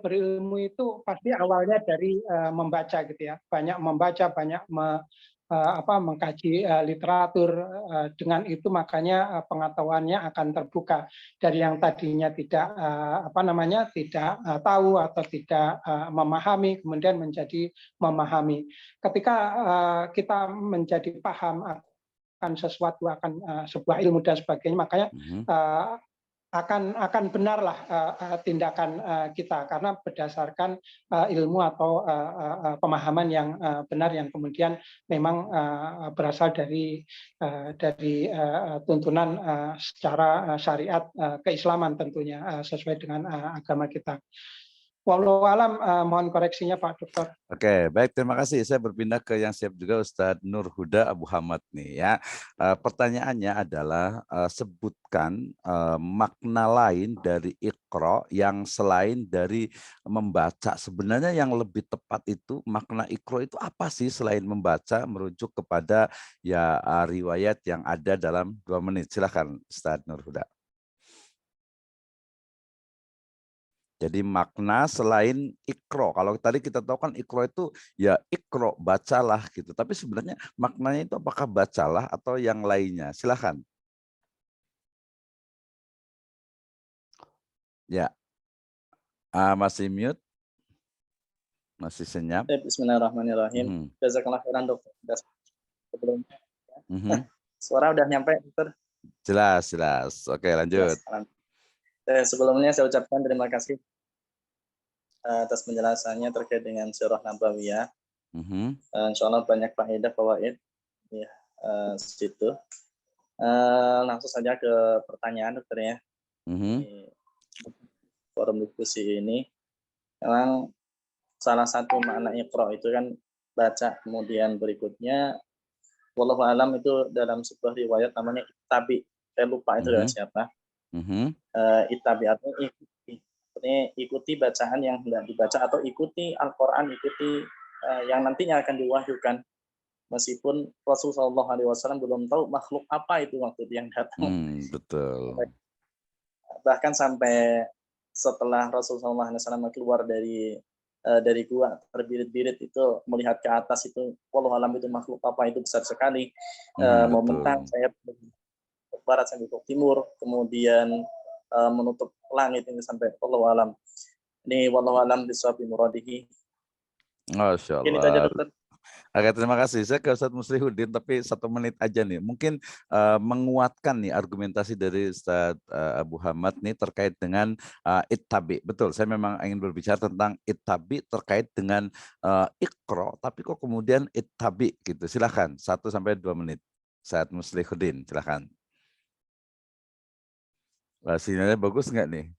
berilmu itu pasti awalnya dari membaca gitu ya, banyak membaca, banyak mengkaji literatur. Dengan itu makanya pengetahuannya akan terbuka dari yang tadinya tidak tidak tahu atau tidak memahami, kemudian menjadi memahami. Ketika kita menjadi paham akan sesuatu, akan sebuah ilmu dan sebagainya, makanya akan benarlah tindakan kita karena berdasarkan ilmu atau pemahaman yang benar yang kemudian memang berasal dari tuntunan secara syariat keislaman tentunya sesuai dengan agama kita. Wallahu alam, mohon koreksinya Pak Dokter. Oke, baik, terima kasih. Saya berpindah ke yang siap juga Ustadz Nur Huda Abu Hamad nih ya. Pertanyaannya adalah sebutkan makna lain dari Iqra yang selain dari membaca. Sebenarnya yang lebih tepat itu makna Iqra itu apa sih selain membaca, merujuk kepada ya riwayat yang ada dalam 2 menit. Silakan Ustadz Nur Huda. Jadi makna selain Iqra, kalau tadi kita tahu kan Iqra itu ya Iqra, bacalah gitu. Tapi sebenarnya maknanya itu apakah bacalah atau yang lainnya? Silakan. Ya, masih mute, masih senyap. Bismillahirrahmanirrahim. Jazakallah khairan Dokter. Sebelumnya, suara udah nyampe Dokter? Jelas, jelas. Oke, lanjut. Sebelumnya saya ucapkan terima kasih atas penjelasannya terkait dengan Surah Nabawiyah. Insya Allah banyak faedah fawaid ya, situ. Langsung saja ke pertanyaan Dokter ya. Di forum diskusi ini, memang salah satu makna Iqra itu kan baca, kemudian berikutnya wallahu alam itu dalam sebuah riwayat namanya Ittabi. Saya lupa itu dari siapa. Ittabi artinya ikuti bacaan yang hendak dibaca atau ikuti Al-Quran, ikuti yang nantinya akan diwahyukan. Meskipun Rasulullah SAW belum tahu makhluk apa itu waktu yang datang. Betul. Bahkan sampai setelah Rasulullah SAW keluar dari gua terbirit-birit itu melihat ke atas itu, wallahu alam itu makhluk apa itu besar sekali. Membentang sayap ke barat sampai ke timur, kemudian menutup langit ini sampai wallahu alam. Ini wallahu alam bisawab muradihi. Masya Allah. Ini saja Dokter. Oke, terima kasih. Saya ke Ustadz Muslihuddin, tapi 1 menit aja nih. Mungkin menguatkan nih argumentasi dari Ustadz Abu Hamad nih terkait dengan Ittabi. Betul, saya memang ingin berbicara tentang Ittabi terkait dengan Iqra, tapi kok kemudian Ittabi gitu. Silakan, 1-2 menit. Ustadz Muslihuddin, silakan. Sinyalnya bagus nggak nih?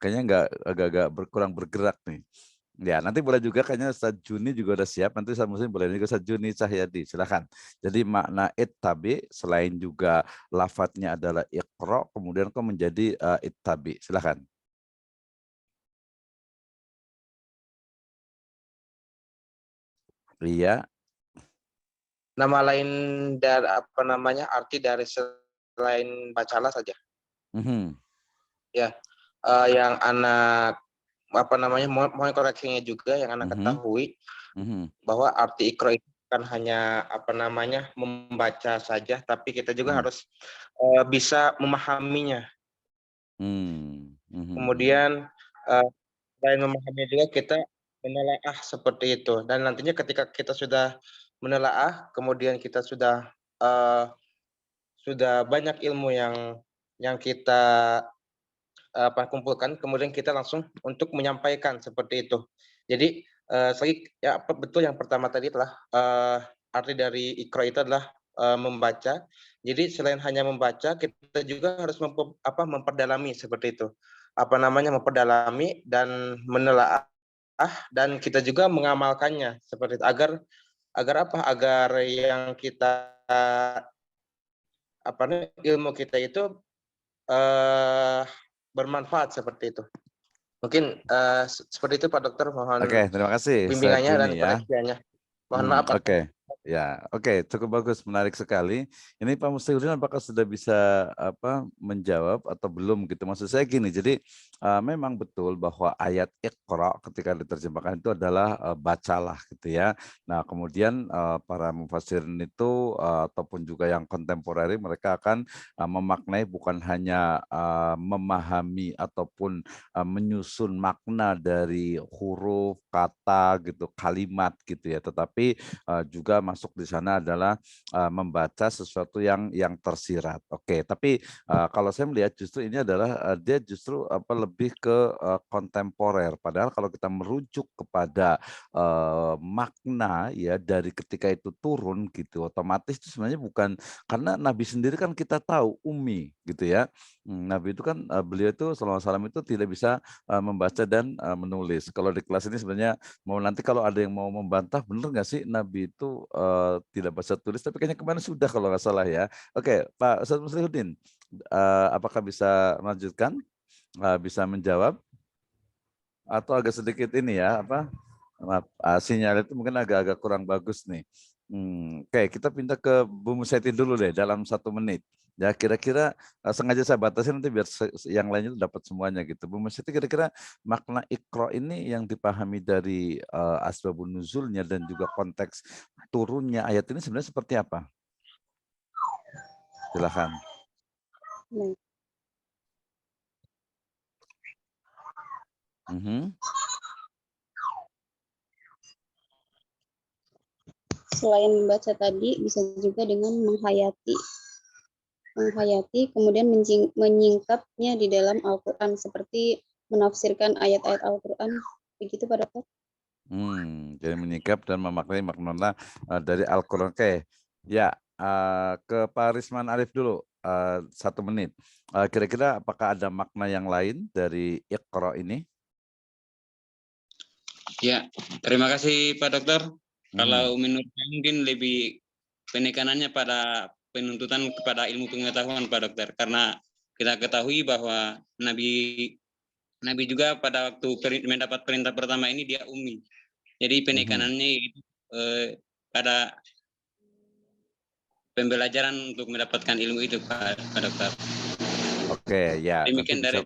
Kayaknya nggak, agak-agak kurang bergerak nih. Ya, nanti boleh juga kayaknya Ustadz Juni juga udah siap. Nanti Ustadz Muslim boleh juga Ustadz Juni Cahyadi. Silakan. Jadi makna Ittabi selain juga lafadznya adalah Iqra, kemudian kok menjadi Ittabi. Silakan. Iya. Nama lain dari arti dari selain bacalah saja. Ya, yang anak mohon koreksinya juga yang anak ketahui bahwa arti Iqra itu bukan hanya membaca saja, tapi kita juga harus bisa memahaminya. Kemudian selain memahami juga kita menelaah seperti itu, dan nantinya ketika kita sudah menelaah, kemudian kita sudah banyak ilmu yang kita kumpulkan, kemudian kita langsung untuk menyampaikan seperti itu. Jadi betul yang pertama tadi adalah arti dari Iqra itu adalah membaca. Jadi selain hanya membaca, kita juga harus memperdalami seperti itu. Memperdalami dan menelaah, dan kita juga mengamalkannya seperti itu agar yang kita ilmu kita itu bermanfaat seperti itu. Mungkin seperti itu Pak Dokter, mohon Oke, terima kasih bimbingannya dan Juni, koreksiannya. Mohon maaf. Oke. Ya, oke, cukup bagus, menarik sekali. Ini Pak Muslihuddin apakah sudah bisa menjawab atau belum gitu? Maksud saya gini, jadi memang betul bahwa ayat Iqra ketika diterjemahkan itu adalah bacalah gitu ya. Nah, kemudian para mufassirin itu ataupun juga yang kontemporer mereka akan memaknai bukan hanya memahami ataupun menyusun makna dari huruf, kata gitu, kalimat gitu ya, tetapi juga masuk di sana adalah membaca sesuatu yang tersirat. Oke, tapi kalau saya melihat justru ini adalah dia justru lebih ke kontemporer. Padahal kalau kita merujuk kepada makna ya dari ketika itu turun gitu, otomatis itu sebenarnya bukan karena Nabi sendiri kan kita tahu ummi gitu ya. Nabi itu kan beliau itu sallallahu alaihi wasallam itu tidak bisa membaca dan menulis. Kalau di kelas ini sebenarnya mau nanti kalau ada yang mau membantah, benar nggak sih Nabi itu tidak baca tulis? Tapi kayaknya kemarin sudah kalau nggak salah ya. Oke, Pak Ustadz Muslihuddin, apakah bisa melanjutkan? Bisa menjawab? Atau agak sedikit ini ya, maaf, sinyal itu mungkin agak-agak kurang bagus nih. Oke, kita pindah ke Bu Museti dulu deh dalam 1 menit. Ya kira-kira sengaja saya batasi nanti biar yang lainnya itu dapat semuanya gitu. Bu Museti kira-kira makna Iqra ini yang dipahami dari asbabun nuzulnya dan juga konteks turunnya ayat ini sebenarnya seperti apa? Silakan. Selain membaca tadi, bisa juga dengan menghayati, kemudian menyingkapnya di dalam Al-Quran, seperti menafsirkan ayat-ayat Al-Quran. Begitu Pak Dokter? Jadi menyingkap dan memaknai makna dari Al-Quran. Oke, ya ke Pak Risman Arif dulu 1 menit. Kira-kira apakah ada makna yang lain dari Iqra ini? Ya, terima kasih Pak Dokter. Kalau menurut saya mungkin lebih penekanannya pada penuntutan kepada ilmu pengetahuan Pak Dokter, karena kita ketahui bahwa Nabi juga pada waktu mendapat perintah pertama ini dia ummi. Jadi penekanannya itu pada pembelajaran untuk mendapatkan ilmu itu Pak Dokter. Oke, ya. Demikian dari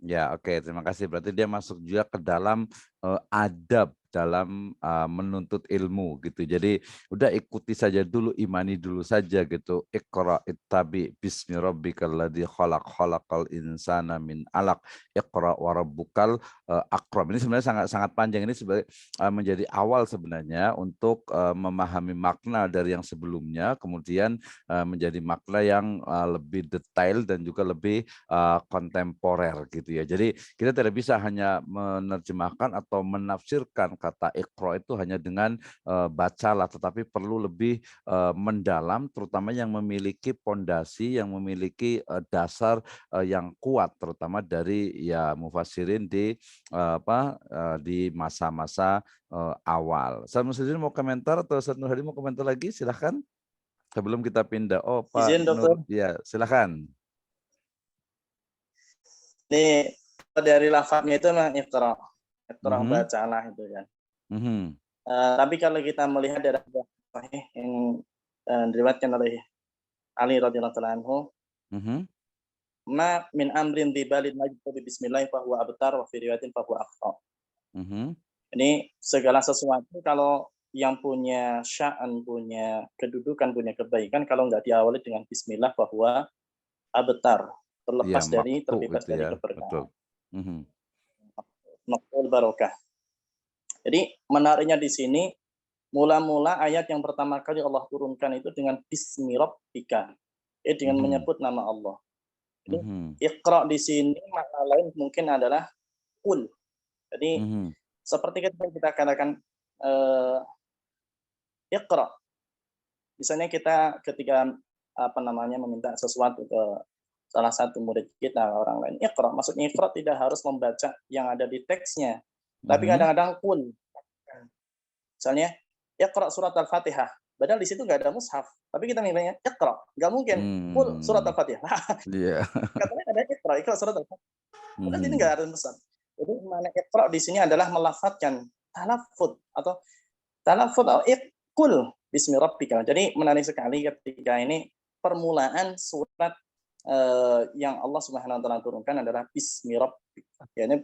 Ya, oke, terima kasih. Berarti dia masuk juga ke dalam adab dalam menuntut ilmu gitu. Jadi udah ikuti saja dulu, imani dulu saja gitu. Iqra ittabi bismi rabbikal ladzi khalaq khalaqal insana min alaq iqra wa rabbukal akram. Ini sebenarnya sangat panjang, ini sebagai menjadi awal sebenarnya untuk memahami makna dari yang sebelumnya, kemudian menjadi makna yang lebih detail dan juga lebih kontemporer gitu ya. Jadi kita tidak bisa hanya menerjemahkan atau menafsirkan kata Iqra itu hanya dengan bacalah, tetapi perlu lebih mendalam, terutama yang memiliki pondasi, yang memiliki dasar yang kuat, terutama dari ya mufassirin di di masa-masa awal. Ustaz Muslihuddin mau komentar atau Ustaz Nur Hadi mau komentar lagi? Silahkan. Sebelum kita pindah. Oh, Pak Izin, Nur, Dokter. ya silahkan. Ini dari lafadznya itu memang Iqra. Iqra bacalah itu kan. Tapi kalau kita melihat dari sahih yang diriwayatkan oleh Ali radhiyallahu anhu, ma min amrin di balid majid bi bismillah fa huwa abtar wa fi riwayatin fa huwa akhta. Ini segala sesuatu kalau yang punya sya'an, punya kedudukan, punya kebaikan, kalau nggak diawali dengan bismillah bahwa abtar, terlepas ya, dari terbebas dari ya, keberkahan. Naqul barokah. Jadi menariknya di sini, mula-mula ayat yang pertama kali Allah turunkan itu dengan bismi rabbika, dengan menyebut nama Allah. Jadi Iqra di sini makna lain mungkin adalah qul. Jadi seperti kita katakan Iqra. Misalnya kita ketika meminta sesuatu ke salah satu murid kita, orang lain, Iqra, maksudnya Iqra tidak harus membaca yang ada di teksnya, tapi kadang-kadang qul. Misalnya Iqra surat Al-Fatihah, padahal di situ nggak ada mushaf, tapi kita minta Iqra, nggak mungkin qul surat Al-Fatihah. Katanya ada Iqra surat Al-Fatihah. Padahal ini nggak ada mushaf. Jadi mana Iqra di sini adalah melafadzkan talaffuz atau qul Bismi Rabbika. Jadi menarik sekali ketika ini permulaan surat yang Allah Subhanahu wa taala turunkan adalah Bismi Rabbika. Yani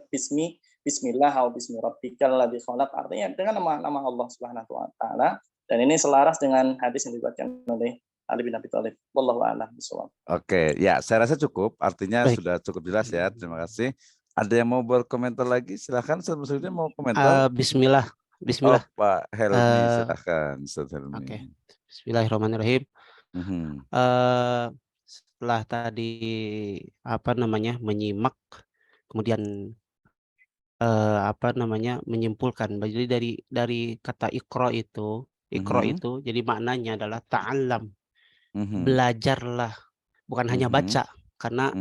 Bismillah atau Bismi Rabbikal ladzi khalaq, artinya dengan nama Allah Subhanahu wa taala, dan ini selaras dengan hadis yang dibacakan oleh Ali bin Abi Thalib. Wallahu a'lam bishawab. Oke, ya saya rasa cukup. Artinya Baik. sudah cukup jelas ya. Terima kasih. Ada yang mau berkomentar lagi? Silakan. Ustaz Muslimin mau komentar? Bismillah. Oh, Pak Helmi, silakan. Ustaz Helmi. Oke. Bismillahirrahmanirrahim. Setelah tadi menyimak, kemudian menyimpulkan. Jadi dari kata ikro itu jadi maknanya adalah ta'allam. Belajarlah, bukan hanya baca, karena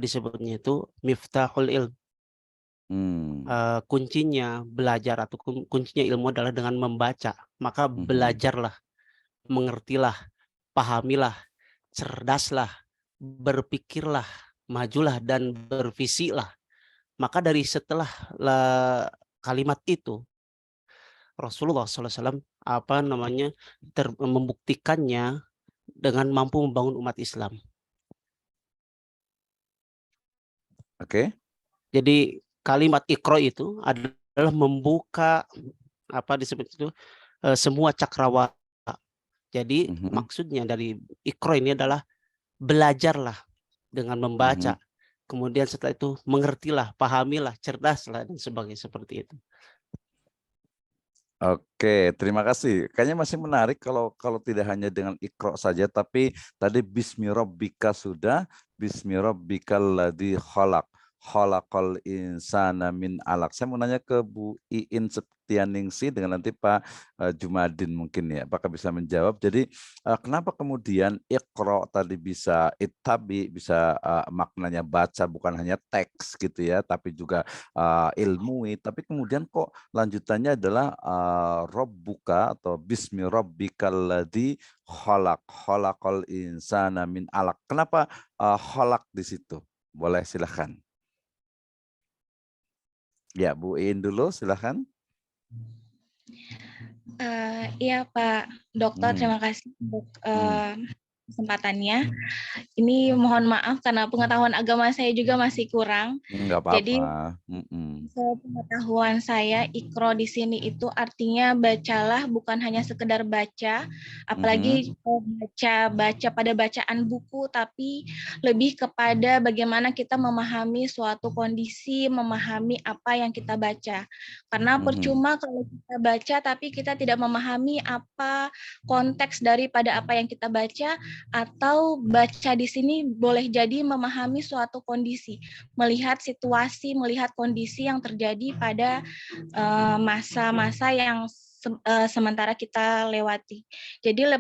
disebutnya itu miftahul ilm. Kuncinya belajar atau kuncinya ilmu adalah dengan membaca. Maka belajarlah, mengertilah, pahamilah, cerdaslah, berpikirlah, majulah, dan bervisilah. Maka dari setelah kalimat itu, Rasulullah SAW membuktikannya dengan mampu membangun umat Islam. Oke. Jadi kalimat Iqra itu adalah membuka disebut itu semua cakrawala. Jadi maksudnya dari Iqra ini adalah belajarlah dengan membaca. Kemudian setelah itu mengertilah, pahamilah, cerdaslah, dan sebagainya seperti itu. Oke, terima kasih. Kayaknya masih menarik kalau tidak hanya dengan Iqra saja, tapi tadi Bismi Rabbika sudah, Bismi Rabbikal ladzi khalaq, khalaqal insana min alaq. Saya mau nanya ke Bu Iin Septianingsih dengan nanti Pak Jumadin mungkin ya, apakah bisa menjawab. Jadi kenapa kemudian Iqra tadi bisa ittabi, bisa maknanya baca, bukan hanya teks gitu ya, tapi juga ilmui, tapi kemudian kok lanjutannya adalah Rabbuka atau Bismi Rabbikal ladzi khalaq, khalaqal insana min alaq. Kenapa khalaq di situ? Boleh silahkan. Ya, Bu Iin dulu, silahkan. Iya Pak Dokter, terima kasih untuk kesempatannya. Ini mohon maaf karena pengetahuan agama saya juga masih kurang. Enggak apa-apa. Jadi pengetahuan saya Iqra di sini itu artinya bacalah, bukan hanya sekedar baca, apalagi baca pada bacaan buku, tapi lebih kepada bagaimana kita memahami suatu kondisi, memahami apa yang kita baca. Karena percuma kalau kita baca tapi kita tidak memahami apa konteks daripada apa yang kita baca, atau baca di sini boleh jadi memahami suatu kondisi, melihat situasi, melihat kondisi yang terjadi pada masa-masa yang sementara kita lewati. Jadi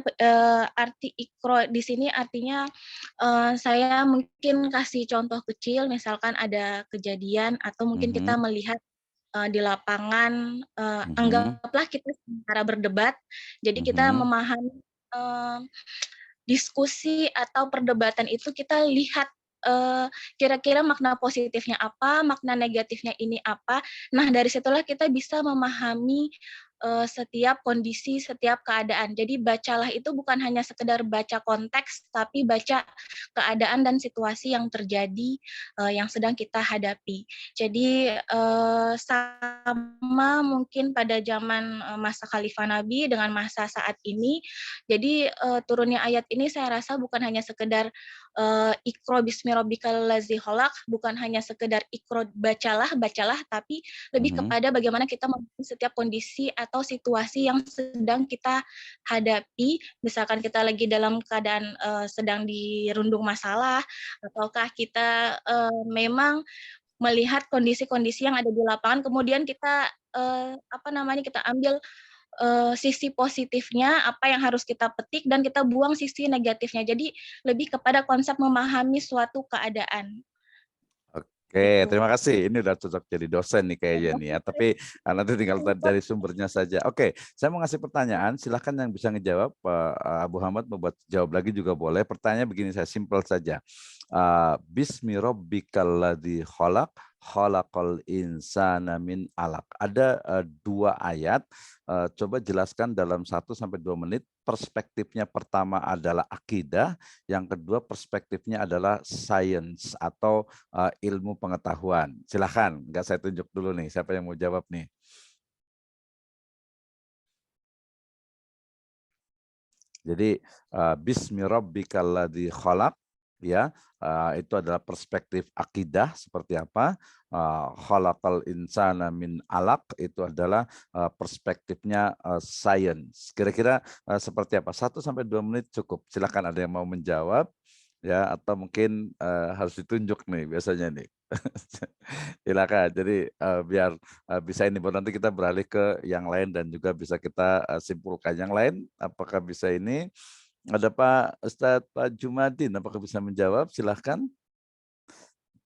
arti Iqra di sini artinya saya mungkin kasih contoh kecil, misalkan ada kejadian atau mungkin kita melihat di lapangan, anggaplah kita sementara berdebat, jadi kita memahami diskusi atau perdebatan itu, kita lihat kira-kira makna positifnya apa, makna negatifnya ini apa. Nah, dari situlah kita bisa memahami setiap kondisi, setiap keadaan. Jadi bacalah itu bukan hanya sekedar baca konteks, tapi baca keadaan dan situasi yang terjadi, yang sedang kita hadapi. Jadi sama mungkin pada zaman masa Khalifah Nabi dengan masa saat ini. Jadi turunnya ayat ini saya rasa bukan hanya sekedar Iqra bismi rabbikal ladzi khalaq, bukan hanya sekedar Iqra bacalah, tapi lebih kepada bagaimana kita memahami setiap kondisi atau situasi yang sedang kita hadapi. Misalkan kita lagi dalam keadaan sedang dirundung masalah, ataukah kita memang melihat kondisi-kondisi yang ada di lapangan, kemudian kita kita ambil sisi positifnya, apa yang harus kita petik, dan kita buang sisi negatifnya. Jadi lebih kepada konsep memahami suatu keadaan. Oke, terima kasih. Ini udah cocok jadi dosen nih kayaknya nih ya. Tapi nanti tinggal dari sumbernya saja. Oke, saya mau ngasih pertanyaan. Silahkan yang bisa ngejawab. Pak Abu Hamad mau buat jawab lagi juga boleh. Pertanyaan begini, saya simpel saja. Bismi rabbikal ladzi khalaq khalaqal insana min alaq. Ada 2 ayat. Coba jelaskan dalam 1 sampai 2 menit. Perspektifnya pertama adalah akidah, yang kedua perspektifnya adalah science atau ilmu pengetahuan. Silahkan, nggak saya tunjuk dulu nih, siapa yang mau jawab nih? Jadi Bismi rabbikal ladzi khalaq, ya, itu adalah perspektif akidah seperti apa. Khalaqal insana min alaq itu adalah perspektifnya science. Kira-kira seperti apa? 1 sampai 2 menit cukup. Silakan, ada yang mau menjawab ya, atau mungkin harus ditunjuk nih biasanya nih. Silakan. Jadi biar bisa ini, baru nanti kita beralih ke yang lain dan juga bisa kita simpulkan yang lain. Apakah bisa ini? Ada Pak Ustadz Pak Jumadin, apakah bisa menjawab? Silahkan.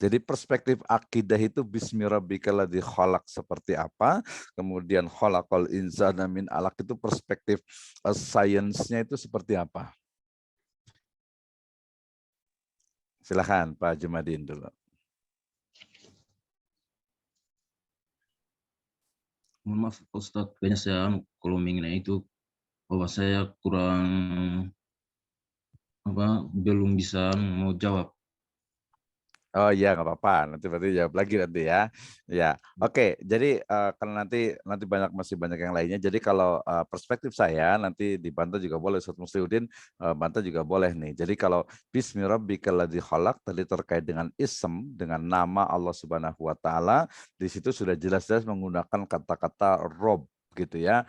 Jadi perspektif akidah itu Bismi rabbikal ladzi khalaq seperti apa, kemudian khalaqal insana min alaq itu perspektif sainsnya itu seperti apa? Silahkan Pak Jumadin dulu. Mohon maaf Ustadz, kayaknya saya kalau mengenai itu bahwa saya kurang belum bisa mau jawab. Oh iya, nggak apa-apa. Nanti berarti jawab lagi nanti ya. Ya, oke. Jadi karena nanti masih banyak yang lainnya. Jadi kalau perspektif saya nanti dibantah juga boleh, Ustaz Musliuddin bantah juga boleh nih. Jadi kalau Bismi rabbikal ladzi khalaq tadi terkait dengan ism, dengan nama Allah Subhanahu wa taala, di situ sudah jelas-jelas menggunakan kata-kata Rob gitu ya.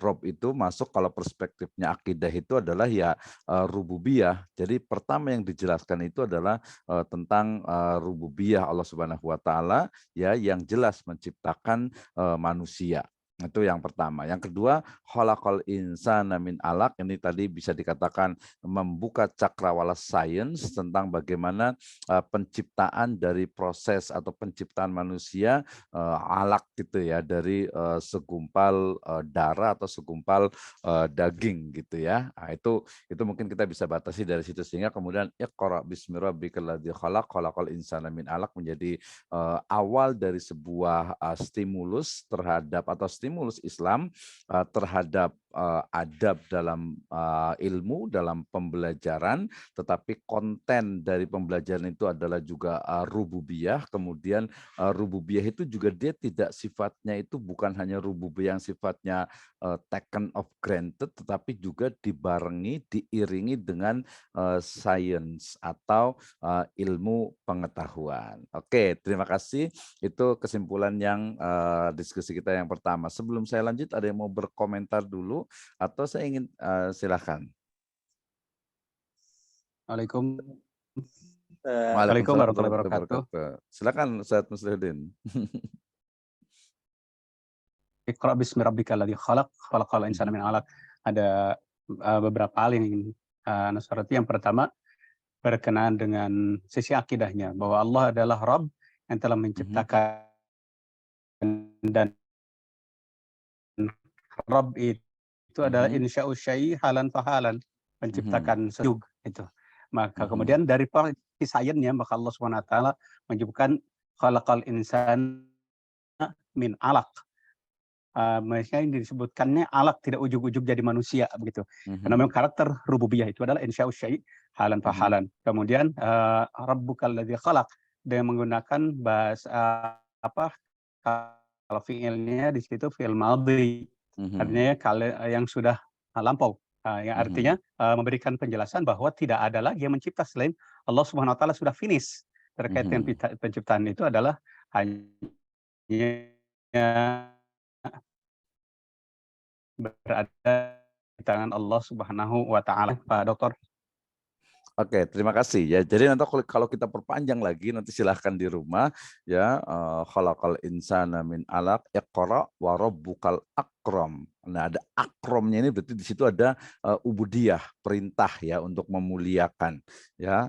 Rob itu masuk kalau perspektifnya akidah itu adalah ya rububiyah. Jadi pertama yang dijelaskan itu adalah tentang rububiyah Allah Subhanahu wa taala ya, yang jelas menciptakan manusia. Itu yang pertama. Yang kedua, khalaqal insana min alaq, ini tadi bisa dikatakan membuka cakrawala sains tentang bagaimana penciptaan dari proses atau penciptaan manusia alaq gitu ya, dari segumpal darah atau segumpal daging gitu ya. Nah, itu mungkin kita bisa batasi dari situ, sehingga kemudian iqra bismi rabbikal ladzi khalaq khalaqal insana min alaq menjadi awal dari sebuah stimulus terhadap atau stimulus Islam terhadap adab dalam ilmu, dalam pembelajaran, tetapi konten dari pembelajaran itu adalah juga rububiyah. Kemudian rububiyah itu juga dia tidak sifatnya itu bukan hanya rububiyah yang sifatnya taken of granted, tetapi juga dibarengi, diiringi dengan science atau ilmu pengetahuan. Oke, terima kasih. Itu kesimpulan yang diskusi kita yang pertama. Sebelum saya lanjut, ada yang mau berkomentar dulu atau saya ingin silakan. Waalaikumsalam warahmatullahi wabarakatuh. Silakan Ustaz Musliuddin. Iqra bismi rabbikal ladzi khalaq khalaqal insana min 'alaq. Ada beberapa hal yang ingin Nasrati. Yang pertama berkenaan dengan sisi akidahnya, bahwa Allah adalah Rabb yang telah menciptakan, dan Rabb itu adalah insya'u syai' halan fahalan, menciptakan sesuatu itu. Maka kemudian dari sisi sainsnya, maka Allah Subhanahu wa taala menyebutkan khalaqal insana min 'alaq. Maksudnya yang disebutkannya alaq, tidak ujug-ujug jadi manusia begitu. Karena memang karakter rububiyah itu adalah insya'u syai' halan fahalan. Kemudian rabbukal ladzi khalaq dengan menggunakan bahasa kalau fiilnya di situ fiil madhi. Artinya kalau yang sudah lampau. Yang artinya memberikan penjelasan bahwa tidak ada lagi yang mencipta selain Allah Subhanahu wa taala sudah finish. Terkait dengan penciptaan itu adalah hanya berada di tangan Allah Subhanahu wa taala. Pak Dokter. Oke, terima kasih ya. Jadi nanti kalau kita perpanjang lagi, nanti silahkan di rumah ya. Khalaqal insana min alaq iqra wa rabbukal akram. Nah, ada akromnya ini berarti di situ ada ubudiyah, perintah ya untuk memuliakan ya.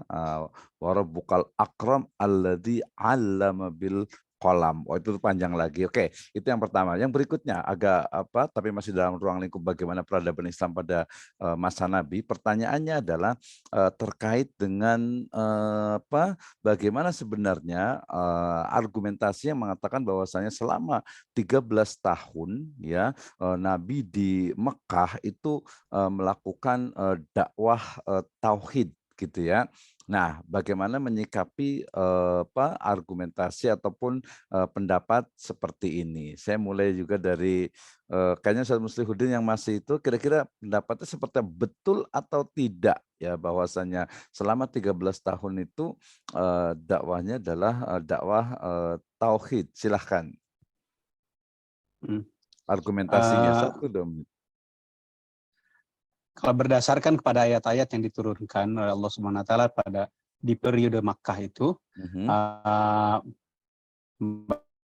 Wa rabbukal akram alladzi 'allama bil qalam. Oh, itu panjang lagi. Oke, itu yang pertama. Yang berikutnya agak apa tapi masih dalam ruang lingkup bagaimana peradaban Islam pada masa Nabi. Pertanyaannya adalah terkait dengan bagaimana sebenarnya argumentasi yang mengatakan bahwasanya selama 13 tahun ya Nabi di Mekah itu melakukan dakwah tauhid gitu ya. Nah, bagaimana menyikapi argumentasi ataupun pendapat seperti ini? Saya mulai juga dari kayaknya Ustaz Muslihuddin yang masih itu kira-kira pendapatnya seperti betul atau tidak ya bahwasanya selama 13 tahun itu dakwahnya adalah dakwah tauhid. Silahkan. Argumentasinya 1 dong. Kalau berdasarkan kepada ayat-ayat yang diturunkan oleh Allah Subhanahu wa taala pada di periode Makkah itu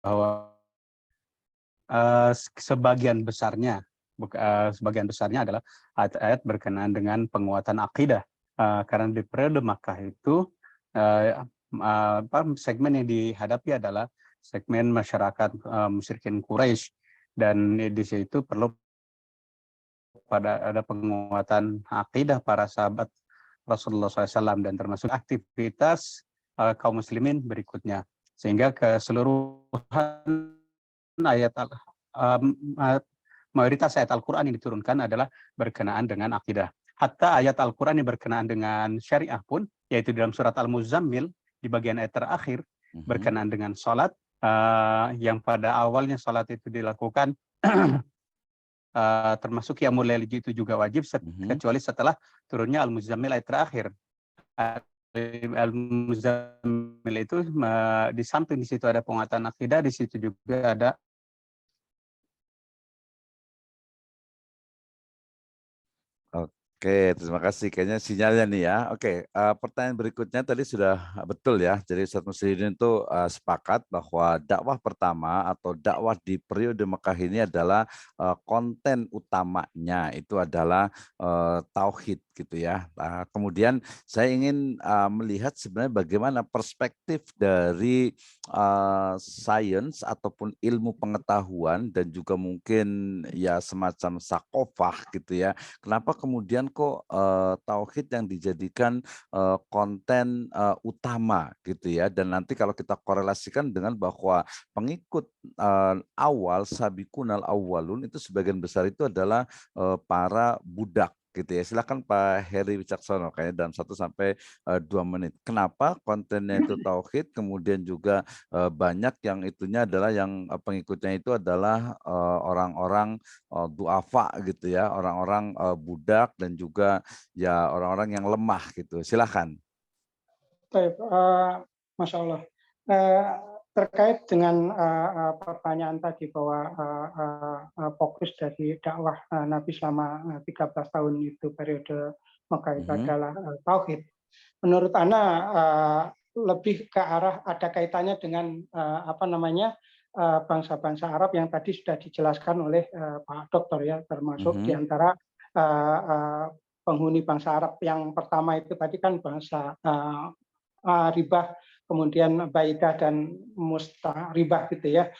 bahwa sebagian besarnya adalah ayat-ayat berkenaan dengan penguatan akidah. Karena di periode Makkah itu segmen yang dihadapi adalah segmen masyarakat musyrikin Quraisy, dan di situ perlu ada penguatan akidah para sahabat Rasulullah SAW dan termasuk aktivitas kaum muslimin berikutnya, sehingga keseluruhan mayoritas ayat Al-Quran yang diturunkan adalah berkenaan dengan akidah. Hatta ayat Al-Quran yang berkenaan dengan syariah pun, yaitu dalam surat Al-Muzammil di bagian ayat terakhir berkenaan dengan sholat, yang pada awalnya sholat itu dilakukan termasuk qiyamul lail itu juga wajib kecuali setelah turunnya Al-Muzammil ayat terakhir. Al-Muzammil itu di samping di situ ada penguatan akidah, di situ juga ada Oke, terima kasih. Kayaknya sinyalnya nih ya. Oke, pertanyaan berikutnya tadi sudah betul ya. Jadi Ustaz Muslihuddin itu sepakat bahwa dakwah pertama atau dakwah di periode Mekah ini adalah konten utamanya itu adalah tauhid gitu ya. Kemudian saya ingin melihat sebenarnya bagaimana perspektif dari sains ataupun ilmu pengetahuan dan juga mungkin ya semacam sakofah gitu ya. Kenapa kemudian kok tauhid yang dijadikan konten utama gitu ya, dan nanti kalau kita korelasikan dengan bahwa pengikut awal sabiqunal awwalun itu sebagian besar itu adalah para budak gitu ya. Silakan Pak Heri Wicaksono kayaknya dalam 1 sampai 2 menit. Kenapa kontennya itu tauhid, kemudian juga banyak yang itunya adalah yang pengikutnya itu adalah orang-orang duafa gitu ya, orang-orang budak dan juga ya orang-orang yang lemah gitu. Silakan. Baik, Masya Allah. Terkait dengan pertanyaan tadi bahwa fokus dari dakwah Nabi selama 13 tahun itu periode Mekah itu adalah tauhid. Menurut Ana lebih ke arah ada kaitannya dengan bangsa-bangsa Arab yang tadi sudah dijelaskan oleh Pak Dokter ya, termasuk di antara penghuni bangsa Arab yang pertama itu tadi kan bangsa Ribah, kemudian Baidah dan Mustaribah gitu ya.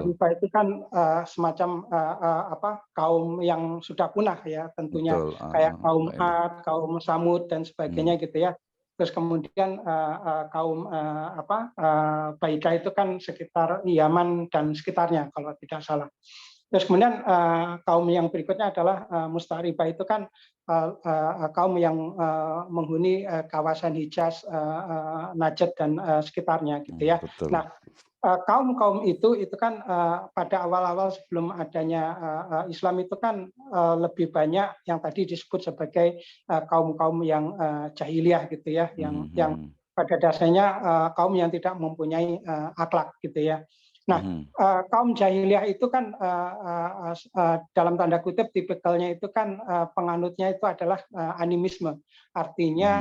Ribah itu kan semacam kaum yang sudah punah ya tentunya, kayak kaum Ad, kaum Samud dan sebagainya gitu ya. Terus kemudian kaum Baidah itu kan sekitar Yaman dan sekitarnya kalau tidak salah. Terus kemudian kaum yang berikutnya adalah Mustaribah itu kan kaum yang menghuni kawasan Hijaz, Najd dan sekitarnya gitu ya. Betul. Nah, kaum-kaum itu kan pada awal-awal sebelum adanya Islam itu kan lebih banyak yang tadi disebut sebagai kaum-kaum yang jahiliyah gitu ya, yang pada dasarnya kaum yang tidak mempunyai akhlak gitu ya. Nah, kaum jahiliyah itu kan dalam tanda kutip tipikalnya itu kan penganutnya itu adalah animisme. Artinya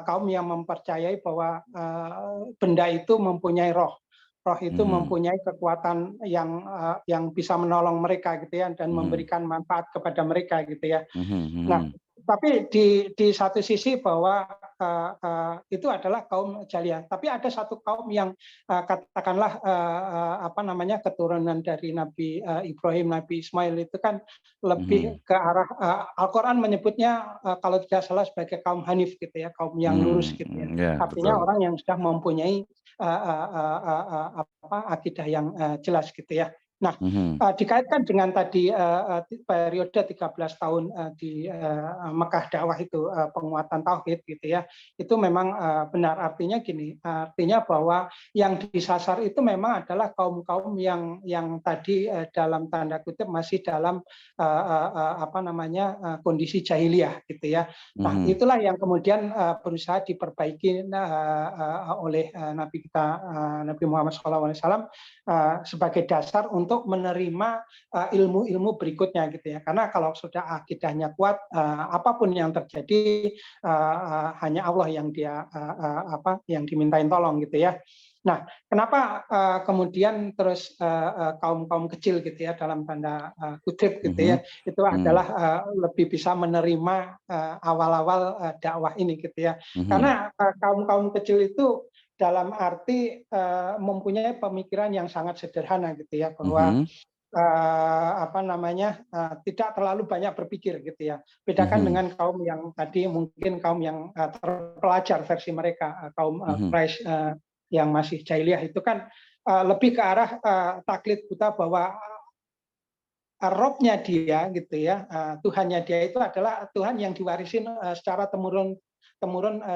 kaum yang mempercayai bahwa benda itu mempunyai roh. Roh itu mempunyai kekuatan yang bisa menolong mereka gitu ya, dan memberikan manfaat kepada mereka gitu ya. Nah, tapi di satu sisi bahwa itu adalah kaum Jaliyah, tapi ada satu kaum yang katakanlah keturunan dari Nabi Ibrahim, Nabi Ismail itu kan lebih ke arah Al-Qur'an menyebutnya kalau tidak salah sebagai kaum Hanif gitu ya, kaum yang lurus gitu ya. Artinya betul. orang yang sudah mempunyai akidah yang jelas gitu ya. Nah, dikaitkan dengan tadi periode 13 tahun di Mekah dakwah itu penguatan tauhid gitu ya, itu memang benar. Artinya gini, artinya bahwa yang disasar itu memang adalah kaum-kaum yang tadi dalam tanda kutip masih dalam kondisi jahiliyah gitu ya. Nah, itulah yang kemudian berusaha diperbaiki oleh Nabi kita Nabi Muhammad SAW sebagai dasar untuk menerima ilmu-ilmu berikutnya gitu ya. Karena kalau sudah akidahnya kuat, apapun yang terjadi hanya Allah yang yang dimintain tolong gitu ya. Nah, kenapa kemudian terus kaum-kaum kecil gitu ya dalam tanda kutip gitu ya, itu adalah lebih bisa menerima awal-awal dakwah ini gitu ya. Karena kaum-kaum kecil itu dalam arti mempunyai pemikiran yang sangat sederhana gitu ya, bahwa tidak terlalu banyak berpikir gitu ya. Bedakan dengan kaum yang tadi mungkin kaum yang terpelajar versi mereka, kaum Quraisy yang masih jahiliyah itu kan lebih ke arah taklid buta bahwa Robnya dia gitu ya, Tuhannya dia itu adalah Tuhan yang diwarisin secara temurun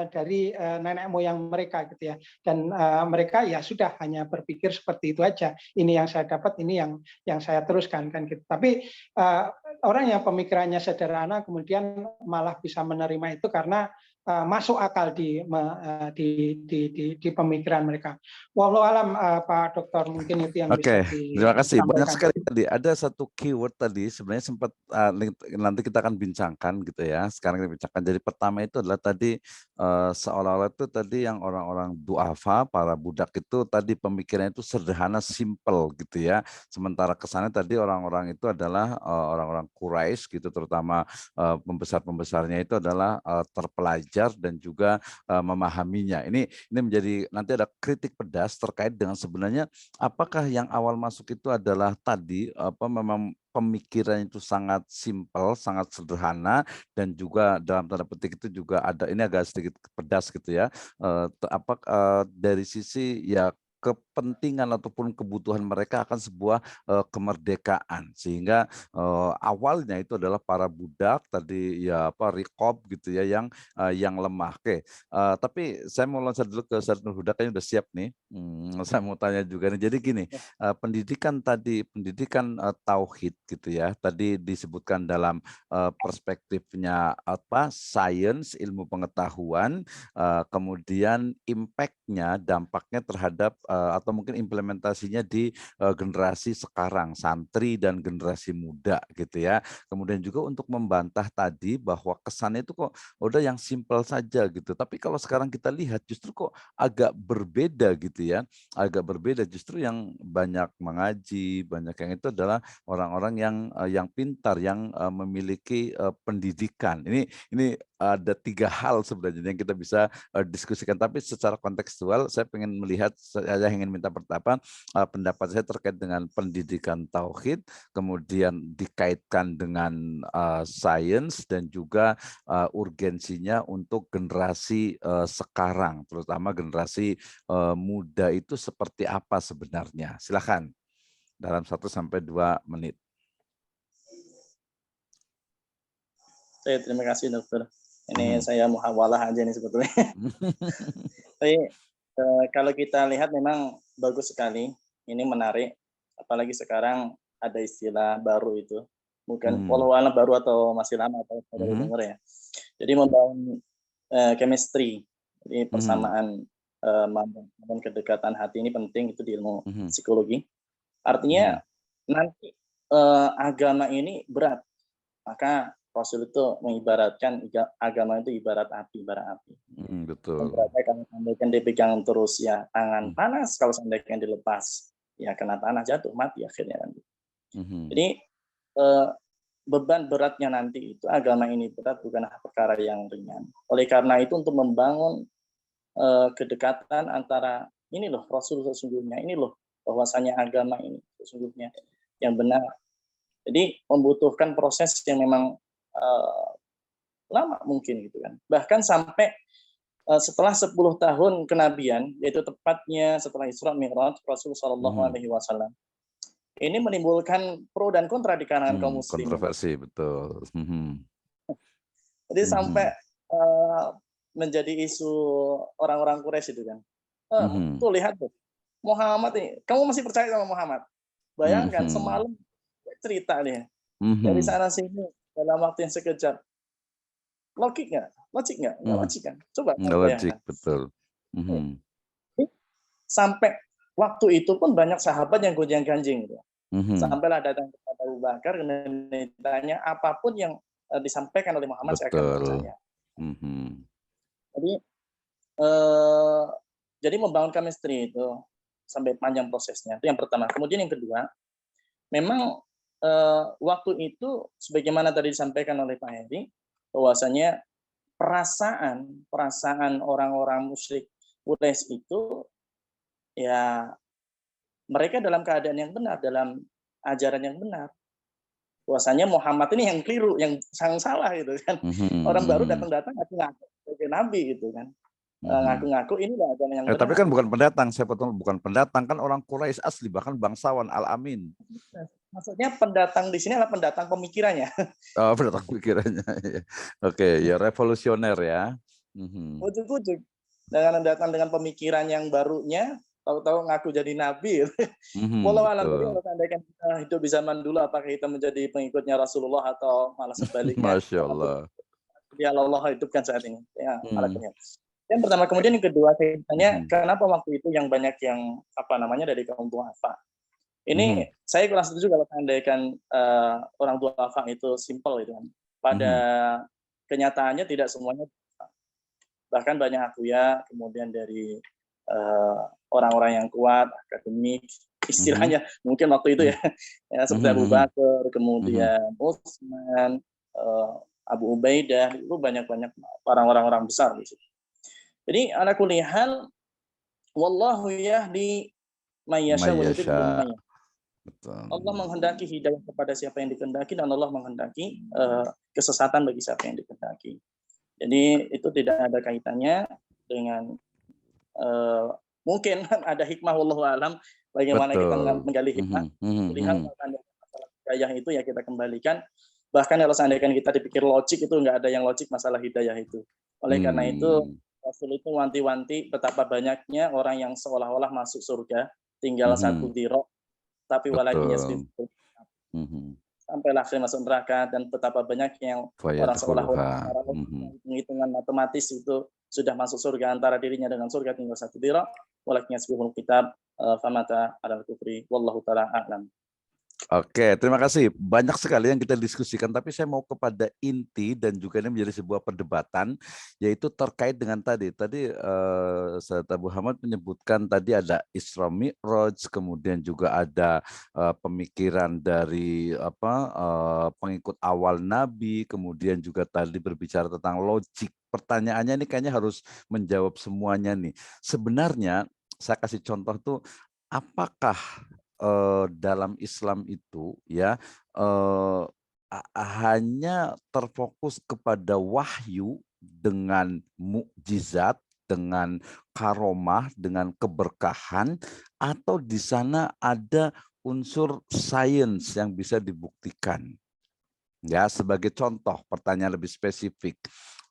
dari nenek moyang mereka gitu ya, dan mereka ya sudah hanya berpikir seperti itu aja, ini yang saya dapat, ini yang saya teruskan kan gitu. Tapi orang yang pemikirannya sederhana kemudian malah bisa menerima itu karena masuk akal di pemikiran mereka. Wallahu alam, Pak Dokter, mungkin itu yang bisa terima kasih. Banyak disampaikan. sekali tadi. Ada satu keyword tadi sebenarnya sempat nanti kita akan bincangkan gitu ya. Sekarang kita bincangkan. Jadi pertama itu adalah tadi seolah-olah itu tadi yang orang-orang duafa, para budak itu tadi pemikirannya itu sederhana, simple gitu ya. Sementara kesannya tadi orang-orang itu adalah orang-orang Quraisy gitu, terutama pembesar-pembesarnya itu adalah terpelajar dan juga memahaminya. Ini menjadi nanti ada kritik pedas terkait dengan sebenarnya apakah yang awal masuk itu adalah tadi memang pemikiran itu sangat simpel, sangat sederhana, dan juga dalam tanda petik itu juga ada, ini agak sedikit pedas gitu ya, dari sisi ya kepentingan ataupun kebutuhan mereka akan sebuah kemerdekaan, sehingga awalnya itu adalah para budak tadi ya riqab gitu ya yang lemah. Oke, tapi saya mau loncat dulu ke Ustaz Nur Huda, kayaknya udah siap nih. Saya mau tanya juga nih. Jadi gini, pendidikan tauhid gitu ya, tadi disebutkan dalam perspektifnya sains, ilmu pengetahuan, kemudian impact-nya, dampaknya terhadap atau mungkin implementasinya di generasi sekarang, santri dan generasi muda gitu ya. Kemudian juga untuk membantah tadi bahwa kesannya itu kok udah yang simpel saja gitu. Tapi kalau sekarang kita lihat justru kok agak berbeda gitu ya. Agak berbeda, justru yang banyak mengaji, banyak yang itu adalah orang-orang yang pintar, yang memiliki pendidikan. Ini ada 3 hal sebenarnya yang kita bisa diskusikan, tapi secara kontekstual saya ingin melihat, saya ingin minta pendapat saya terkait dengan pendidikan tauhid, kemudian dikaitkan dengan sains dan juga urgensinya untuk generasi sekarang, terutama generasi muda itu seperti apa sebenarnya. Silakan dalam 1-2 menit. Terima kasih dokter. Ini saya muhawalah aja nih sebetulnya. Tapi kalau kita lihat memang bagus sekali. Ini menarik. Apalagi sekarang ada istilah baru itu. Mungkin walau alam baru atau masih lama atau baru dengar ya. Jadi membangun chemistry. Jadi persamaan membangun kedekatan hati ini penting, itu di ilmu psikologi. Artinya nanti agama ini berat. Maka Rasul itu mengibaratkan agama itu ibarat api, Betul. Ibaratnya kalau seandainya dipegang terus ya tangan panas, kalau seandainya dilepas ya kena tanah jatuh mati akhirnya nanti. Jadi beban beratnya nanti itu agama ini berat bukan perkara yang ringan. Oleh karena itu untuk membangun kedekatan antara ini loh Rasul sesungguhnya, ini loh bahwasanya agama ini sesungguhnya yang benar. Jadi membutuhkan proses yang memang lama mungkin gitu kan. Bahkan sampai setelah 10 tahun kenabian, yaitu tepatnya setelah Isra Mi'raj Rasul Shallallahu Alaihi Wasallam, ini menimbulkan pro dan kontra di kalangan kaum muslimin. Kontroversi, betul. Jadi sampai menjadi isu orang-orang Quraisy itu kan. Tuh lihat tuh, Muhammad ini, kamu masih percaya sama Muhammad? Bayangkan semalam cerita nih, dari sana sini dalam waktu yang sekejap. Logik nggak? Logik nggak? Nggak logik kan? Coba nggak logik, betul. Sampai waktu itu pun banyak sahabat yang gonjang-ganjing gitu. Sampailah datang kepada Abu Bakar dan ditanya apapun yang disampaikan oleh Muhammad saya akan percaya. Jadi membangun chemistry itu sampai panjang prosesnya. Itu yang pertama. Kemudian yang kedua, memang waktu itu sebagaimana tadi disampaikan oleh Pak Heri, bahwasanya perasaan orang-orang musyrik Quraisy itu ya mereka dalam keadaan yang benar, dalam ajaran yang benar. Bahwasanya Muhammad ini yang keliru, yang salah gitu kan. Orang baru datang ngaku-ngaku sebagai nabi gitu kan. Ngaku-ngaku ini agama yang benar. Tapi kan bukan pendatang, saya potong, bukan pendatang, kan orang Quraisy asli, bahkan bangsawan Al-Amin. Maksudnya pendatang di sini adalah pendatang pemikirannya. Oh, pendatang pemikirannya. Oke, ya revolusioner ya. Ujuk-ujuk dengan datang dengan pemikiran yang barunya, tahu-tahu ngaku jadi nabi. Walau alam kalau seandainya kita hidup di zaman dulu, apakah kita menjadi pengikutnya Rasulullah atau malah sebaliknya? Masya Allah. Ya Allah hidupkan saat ini. Ya, yang pertama, kemudian yang kedua, saya tanya kenapa waktu itu yang banyak yang dari kaum duafa. Ini saya kurang setuju kalau seandainya orang duafa itu simpel itu kan. Pada kenyataannya tidak semuanya. Bahkan banyak akuya, kemudian dari orang-orang yang kuat, akademik, istilahnya mungkin waktu itu ya seperti Abu Bakar, kemudian Utsman, Abu Ubaidah, itu banyak-banyak orang-orang besar di situ. Jadi ala kulli hal wallahu yahdi may yasha wa yudhillu man yasha. Allah menghendaki hidayah kepada siapa yang dikehendaki dan Allah menghendaki kesesatan bagi siapa yang dikehendaki. Jadi itu tidak ada kaitannya dengan mungkin ada hikmah wallahu alam bagaimana kita menggali hikmah. Lihat masalah hidayah itu ya kita kembalikan. Bahkan kalau seandainya kita dipikir logik itu nggak ada yang logik masalah hidayah itu. Oleh karena itu Rasul itu wanti-wanti betapa banyaknya orang yang seolah-olah masuk surga tinggal satu dirok tapi walakinya sedikit. Sampailah akhirnya masuk neraka dan betapa banyak yang orang seolah-olah penghitungan matematis itu sudah masuk surga antara dirinya dengan surga tinggal satu dirok walakinya sebelum kitab famata alal kufri wallahu taala a'lam. Oke, terima kasih. Banyak sekali yang kita diskusikan, tapi saya mau kepada inti dan juga ini menjadi sebuah perdebatan, yaitu terkait dengan tadi Ustaz Abu Hamad menyebutkan tadi ada Isra Mi'raj, kemudian juga ada pemikiran dari pengikut awal Nabi, kemudian juga tadi berbicara tentang logik. Pertanyaannya ini kayaknya harus menjawab semuanya nih. Sebenarnya saya kasih contoh tuh, apakah dalam Islam itu ya hanya terfokus kepada wahyu dengan mukjizat, dengan karomah, dengan keberkahan, atau di sana ada unsur sains yang bisa dibuktikan? Ya, sebagai contoh, pertanyaan lebih spesifik.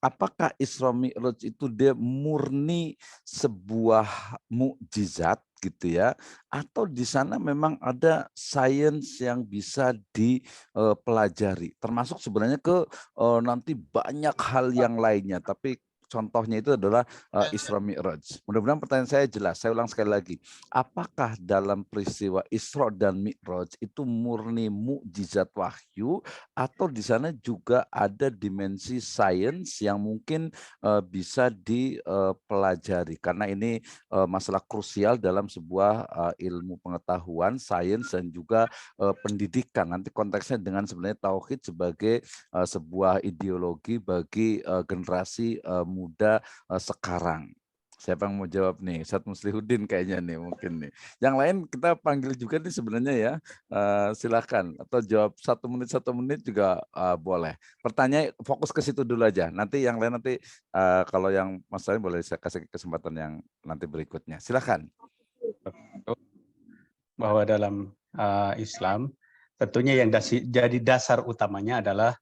Apakah Isra Mi'raj itu dia murni sebuah mukjizat gitu ya, atau di sana memang ada sains yang bisa dipelajari, termasuk sebenarnya ke nanti banyak hal yang lainnya, tapi contohnya itu adalah Isra Mi'raj. Mudah-mudahan pertanyaan saya jelas. Saya ulang sekali lagi. Apakah dalam peristiwa Isra dan Mi'raj itu murni mukjizat wahyu atau di sana juga ada dimensi sains yang mungkin bisa dipelajari? Karena ini masalah krusial dalam sebuah ilmu pengetahuan, sains dan juga pendidikan. Nanti konteksnya dengan sebenarnya tauhid sebagai sebuah ideologi bagi generasi muda sekarang. Siapa yang mau jawab nih? Ustadz Muslihuddin kayaknya nih mungkin nih. Yang lain kita panggil juga nih sebenarnya ya. Silakan atau jawab 1 menit juga boleh. Pertanyaan fokus ke situ dulu aja. Nanti yang lain nanti kalau yang Mas Salim boleh saya kasih kesempatan yang nanti berikutnya. Silakan. Bahwa dalam Islam tentunya yang jadi dasar utamanya adalah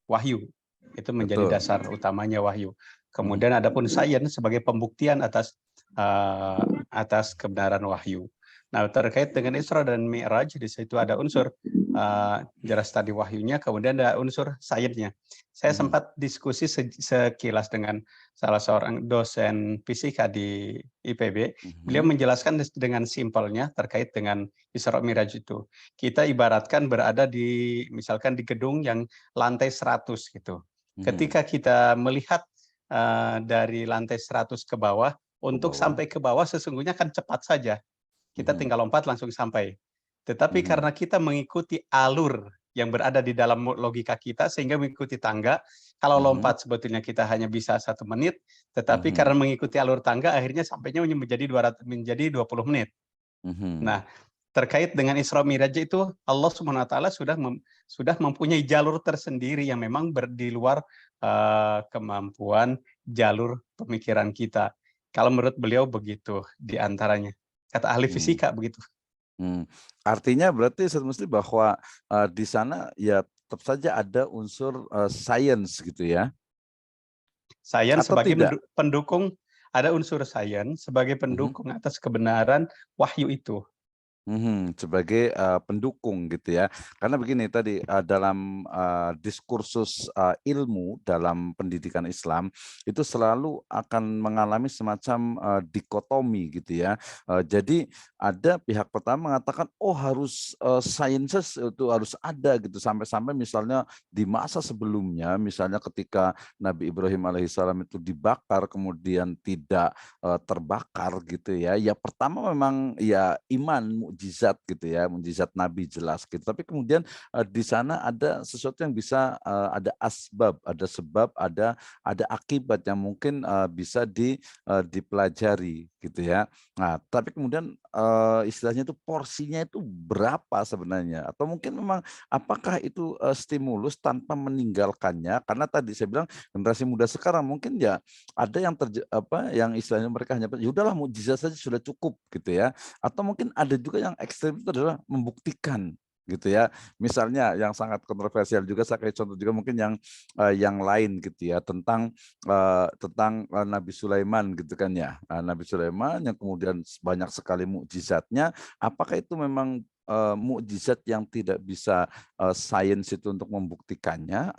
wahyu. Itu menjadi Betul. dasar utamanya wahyu. Kemudian adapun sains sebagai pembuktian atas kebenaran wahyu. Nah, terkait dengan Isra dan Mi'raj, di situ ada unsur jelas tadi wahyunya, kemudian ada unsur sainsnya. Saya sempat diskusi sekilas dengan salah seorang dosen fisika di IPB. Beliau menjelaskan dengan simpelnya terkait dengan Isra Mi'raj itu. Kita ibaratkan berada misalkan di gedung yang lantai 100 gitu. Ketika kita melihat dari lantai 100 ke bawah, untuk sampai ke bawah sesungguhnya kan cepat saja. Kita tinggal lompat langsung sampai. Tetapi karena kita mengikuti alur yang berada di dalam logika kita sehingga mengikuti tangga, kalau lompat sebetulnya kita hanya bisa 1 menit, tetapi karena mengikuti alur tangga akhirnya sampainya menjadi 20 menit. Nah, terkait dengan Isra Mi'raj itu Allah Subhanahu wa taala sudah mempunyai jalur tersendiri yang memang di luar kemampuan jalur pemikiran kita. Kalau menurut beliau begitu di antaranya. Kata ahli fisika begitu. Artinya berarti Ustaz Musli bahwa di sana ya tetap saja ada unsur sains gitu ya. Sains sebagai pendukung, ada unsur sains sebagai pendukung atas kebenaran wahyu itu. Sebagai pendukung gitu ya. Karena begini tadi dalam diskursus ilmu dalam pendidikan Islam itu selalu akan mengalami semacam dikotomi gitu ya. Jadi ada pihak pertama mengatakan harus sciences itu harus ada gitu, sampai-sampai misalnya di masa sebelumnya misalnya ketika Nabi Ibrahim alaihissalam itu dibakar kemudian tidak terbakar gitu ya. Ya pertama memang ya iman mukjizat gitu ya, mukjizat Nabi jelas gitu. Tapi kemudian di sana ada sesuatu yang bisa ada asbab, ada sebab, ada akibat yang mungkin bisa dipelajari gitu ya. Nah, tapi kemudian istilahnya itu porsinya itu berapa sebenarnya? Atau mungkin memang apakah itu stimulus tanpa meninggalkannya? Karena tadi saya bilang generasi muda sekarang mungkin ya ada yang yang istilahnya mereka hanya ya udahlah mukjizat saja sudah cukup gitu ya. Atau mungkin ada juga yang ekstrem itu adalah membuktikan gitu ya. Misalnya yang sangat kontroversial juga saya kasih contoh juga mungkin yang lain gitu ya tentang Nabi Sulaiman gitu kan ya. Nabi Sulaiman yang kemudian banyak sekali mukjizatnya, apakah itu memang mukjizat yang tidak bisa sains itu untuk membuktikannya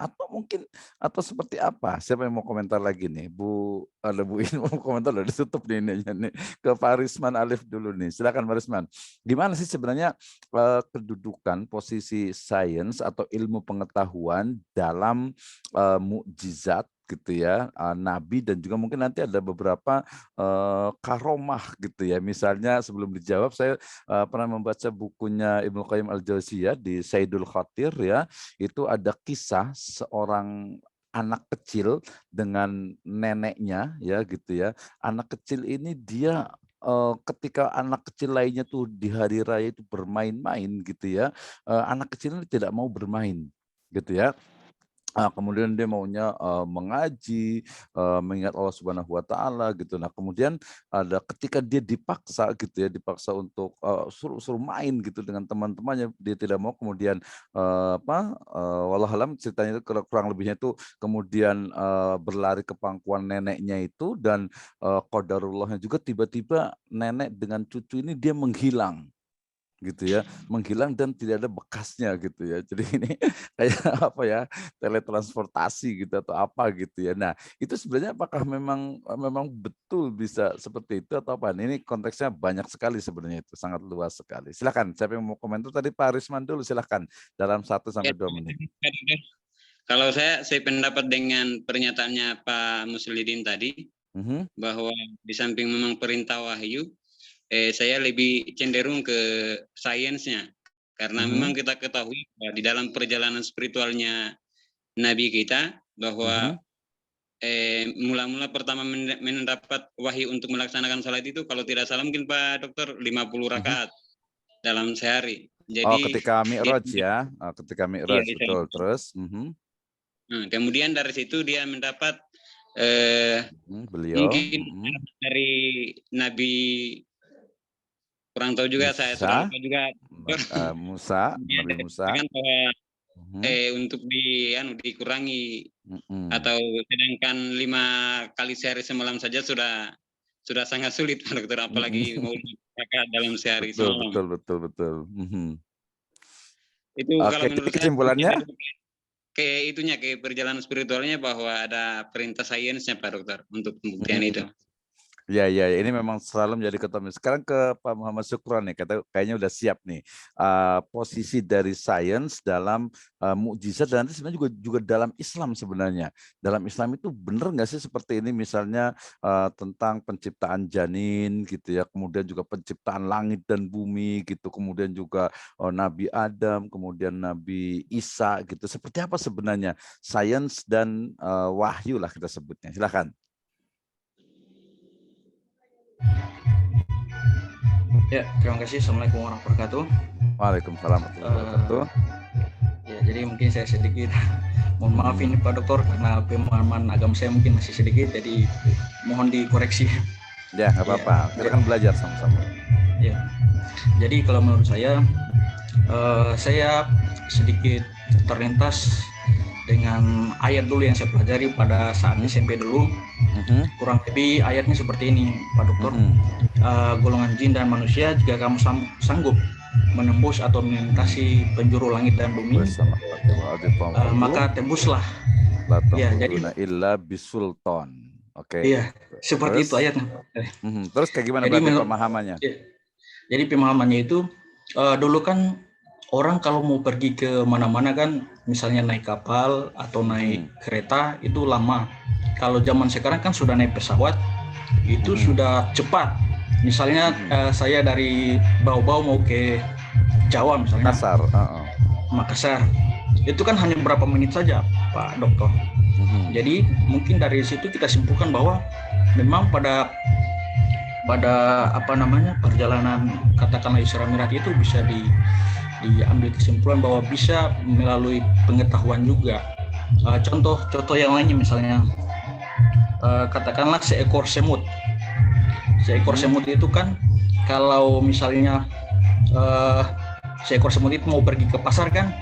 atau seperti apa? Siapa yang mau komentar lagi nih? Ada Bu ini mau komentar udah ditutup nih ke Pak Risman Alif dulu nih. Silakan Pak Risman. Gimana sih sebenarnya kedudukan posisi sains atau ilmu pengetahuan dalam mukjizat gitu ya, Nabi dan juga mungkin nanti ada beberapa karomah gitu ya. Misalnya sebelum dijawab saya pernah membaca bukunya Ibnu Qayyim Al-Jauziyah di Saidul Khatir ya. Itu ada kisah seorang anak kecil dengan neneknya ya gitu ya. Anak kecil ini dia ketika anak kecil lainnya tuh di hari raya itu bermain-main gitu ya. Anak kecil ini tidak mau bermain gitu ya. Kemudian dia maunya mengaji, mengingat Allah Subhanahu wa taala gitu. Nah, kemudian ada ketika dia dipaksa gitu ya, dipaksa untuk suruh main gitu dengan teman-temannya, dia tidak mau, kemudian wallahualam ceritanya itu kurang lebihnya itu kemudian berlari ke pangkuan neneknya itu dan qadarullahnya juga tiba-tiba nenek dengan cucu ini dia menghilang. gitu ya, menghilang dan tidak ada bekasnya gitu ya. Jadi ini kayak apa ya, teletransportasi gitu atau apa gitu ya. Nah, itu sebenarnya apakah memang betul bisa seperti itu atau apa? Ini konteksnya banyak sekali sebenarnya, itu sangat luas sekali. Silakan, siapa yang mau komentar tadi? Pak Arisman dulu, silakan dalam 1 sampai 2 menit. Kalau saya pendapat dengan pernyataannya Pak Muslidin tadi, bahwa di samping memang perintah wahyu, saya lebih cenderung ke sainsnya, karena memang kita ketahui bahwa di dalam perjalanan spiritualnya Nabi kita, bahwa mula-mula pertama mendapat wahyu untuk melaksanakan salat itu, kalau tidak salah mungkin Pak Dokter 50 rakaat dalam sehari. Jadi ketika Mi'raj ya, ketika Mi'raj, iya, betul. Terus Nah, kemudian dari situ dia mendapat beliau mungkin dari Nabi, kurang tahu juga, saya sudah lupa juga, Nabi Musa kan bahwa untuk dikurangi, atau sedangkan 5 kali sehari semalam saja sudah sangat sulit Pak Dokter, apalagi mau dalam sehari semalam. Betul. Itu kalau menurut saya kesimpulannya ke perjalanan spiritualnya, bahwa ada perintah sainsnya Pak Dokter untuk pembuktian itu. Ya, ini memang selalu menjadi ketemu. Sekarang ke Pak Muhammad Syukron nih, kayaknya udah siap nih. Posisi dari sains dalam mukjizat, dan nanti sebenarnya juga dalam Islam sebenarnya. Dalam Islam itu benar nggak sih seperti ini, misalnya tentang penciptaan janin gitu ya, kemudian juga penciptaan langit dan bumi gitu, kemudian juga Nabi Adam, kemudian Nabi Isa gitu. Seperti apa sebenarnya sains dan wahyu lah kita sebutnya. Silakan. Ya, terima kasih. Assalamualaikum warahmatullahi wabarakatuh. Waalaikumsalam warahmatullahi wabarakatuh. Ya, jadi mungkin saya sedikit mohon maaf ini Pak Dokter, karena pemahaman agama saya mungkin masih sedikit, jadi mohon dikoreksi. Ya, nggak apa-apa. Kita kan belajar sama-sama. Ya, jadi kalau menurut saya sedikit terlintas dengan ayat dulu yang saya pelajari pada saat SMP dulu. Kurang lebih ayatnya seperti ini Pak Dokter. Golongan jin dan manusia, jika kamu sanggup menembus atau melintasi penjuru langit dan bumi, maka tembuslah. Ya, jadi illa bisultan. Oke. Iya, seperti itu ayatnya. Terus kayak gimana berarti pemahamannya? Jadi pemahamannya itu dulu kan orang kalau mau pergi ke mana-mana kan, misalnya naik kapal atau naik kereta itu lama. Kalau zaman sekarang kan sudah naik pesawat, itu sudah cepat. Misalnya saya dari Bau-Bau mau ke Jawa misalnya, Makassar, itu kan hanya berapa menit saja Pak Dokter. Jadi mungkin dari situ kita simpulkan bahwa memang pada perjalanan katakanlah Isra Mi'raj itu bisa diambil kesimpulan bahwa bisa melalui pengetahuan juga. Contoh yang lainnya misalnya katakanlah seekor semut. Seekor semut itu kan kalau misalnya seekor semut itu mau pergi ke pasar kan,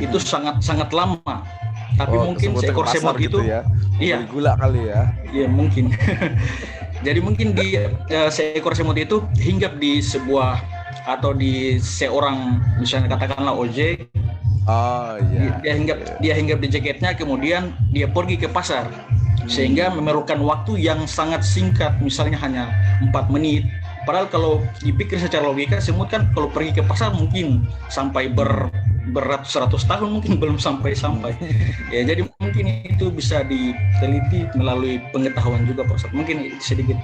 itu sangat lama. Tapi mungkin seekor semut itu ya. Iya, gula kali ya. Iya, mungkin. Jadi mungkin seekor semut itu hinggap di sebuah atau di seorang, misalnya katakanlah ojek. Dia hinggap di jaketnya, kemudian dia pergi ke pasar. Sehingga memerlukan waktu yang sangat singkat, misalnya hanya 4 menit. Padahal kalau dipikir secara logika, semut kan kalau pergi ke pasar mungkin sampai beratus-ratus tahun mungkin belum sampai. Ya, jadi mungkin itu bisa diteliti melalui pengetahuan juga Pak Ustadz. Mungkin sedikit.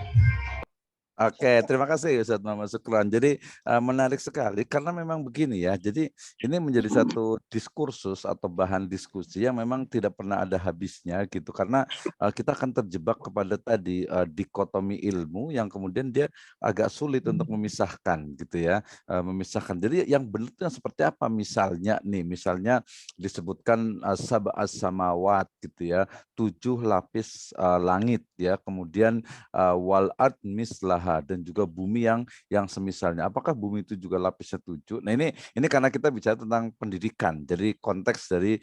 Oke, terima kasih Ustadz Muhammad Syukron. Jadi menarik sekali karena memang begini ya. Jadi ini menjadi satu diskursus atau bahan diskusi yang memang tidak pernah ada habisnya gitu. Karena kita akan terjebak kepada tadi dikotomi ilmu yang kemudian dia agak sulit untuk memisahkan gitu ya. Memisahkan. Jadi yang benar itu yang seperti apa? Misalnya disebutkan sab'as samawat gitu ya. 7 lapis langit ya. Kemudian wal ard mislah, dan juga bumi yang semisalnya. Apakah bumi itu juga lapisnya 7? Nah ini karena kita bicara tentang pendidikan. Jadi konteks dari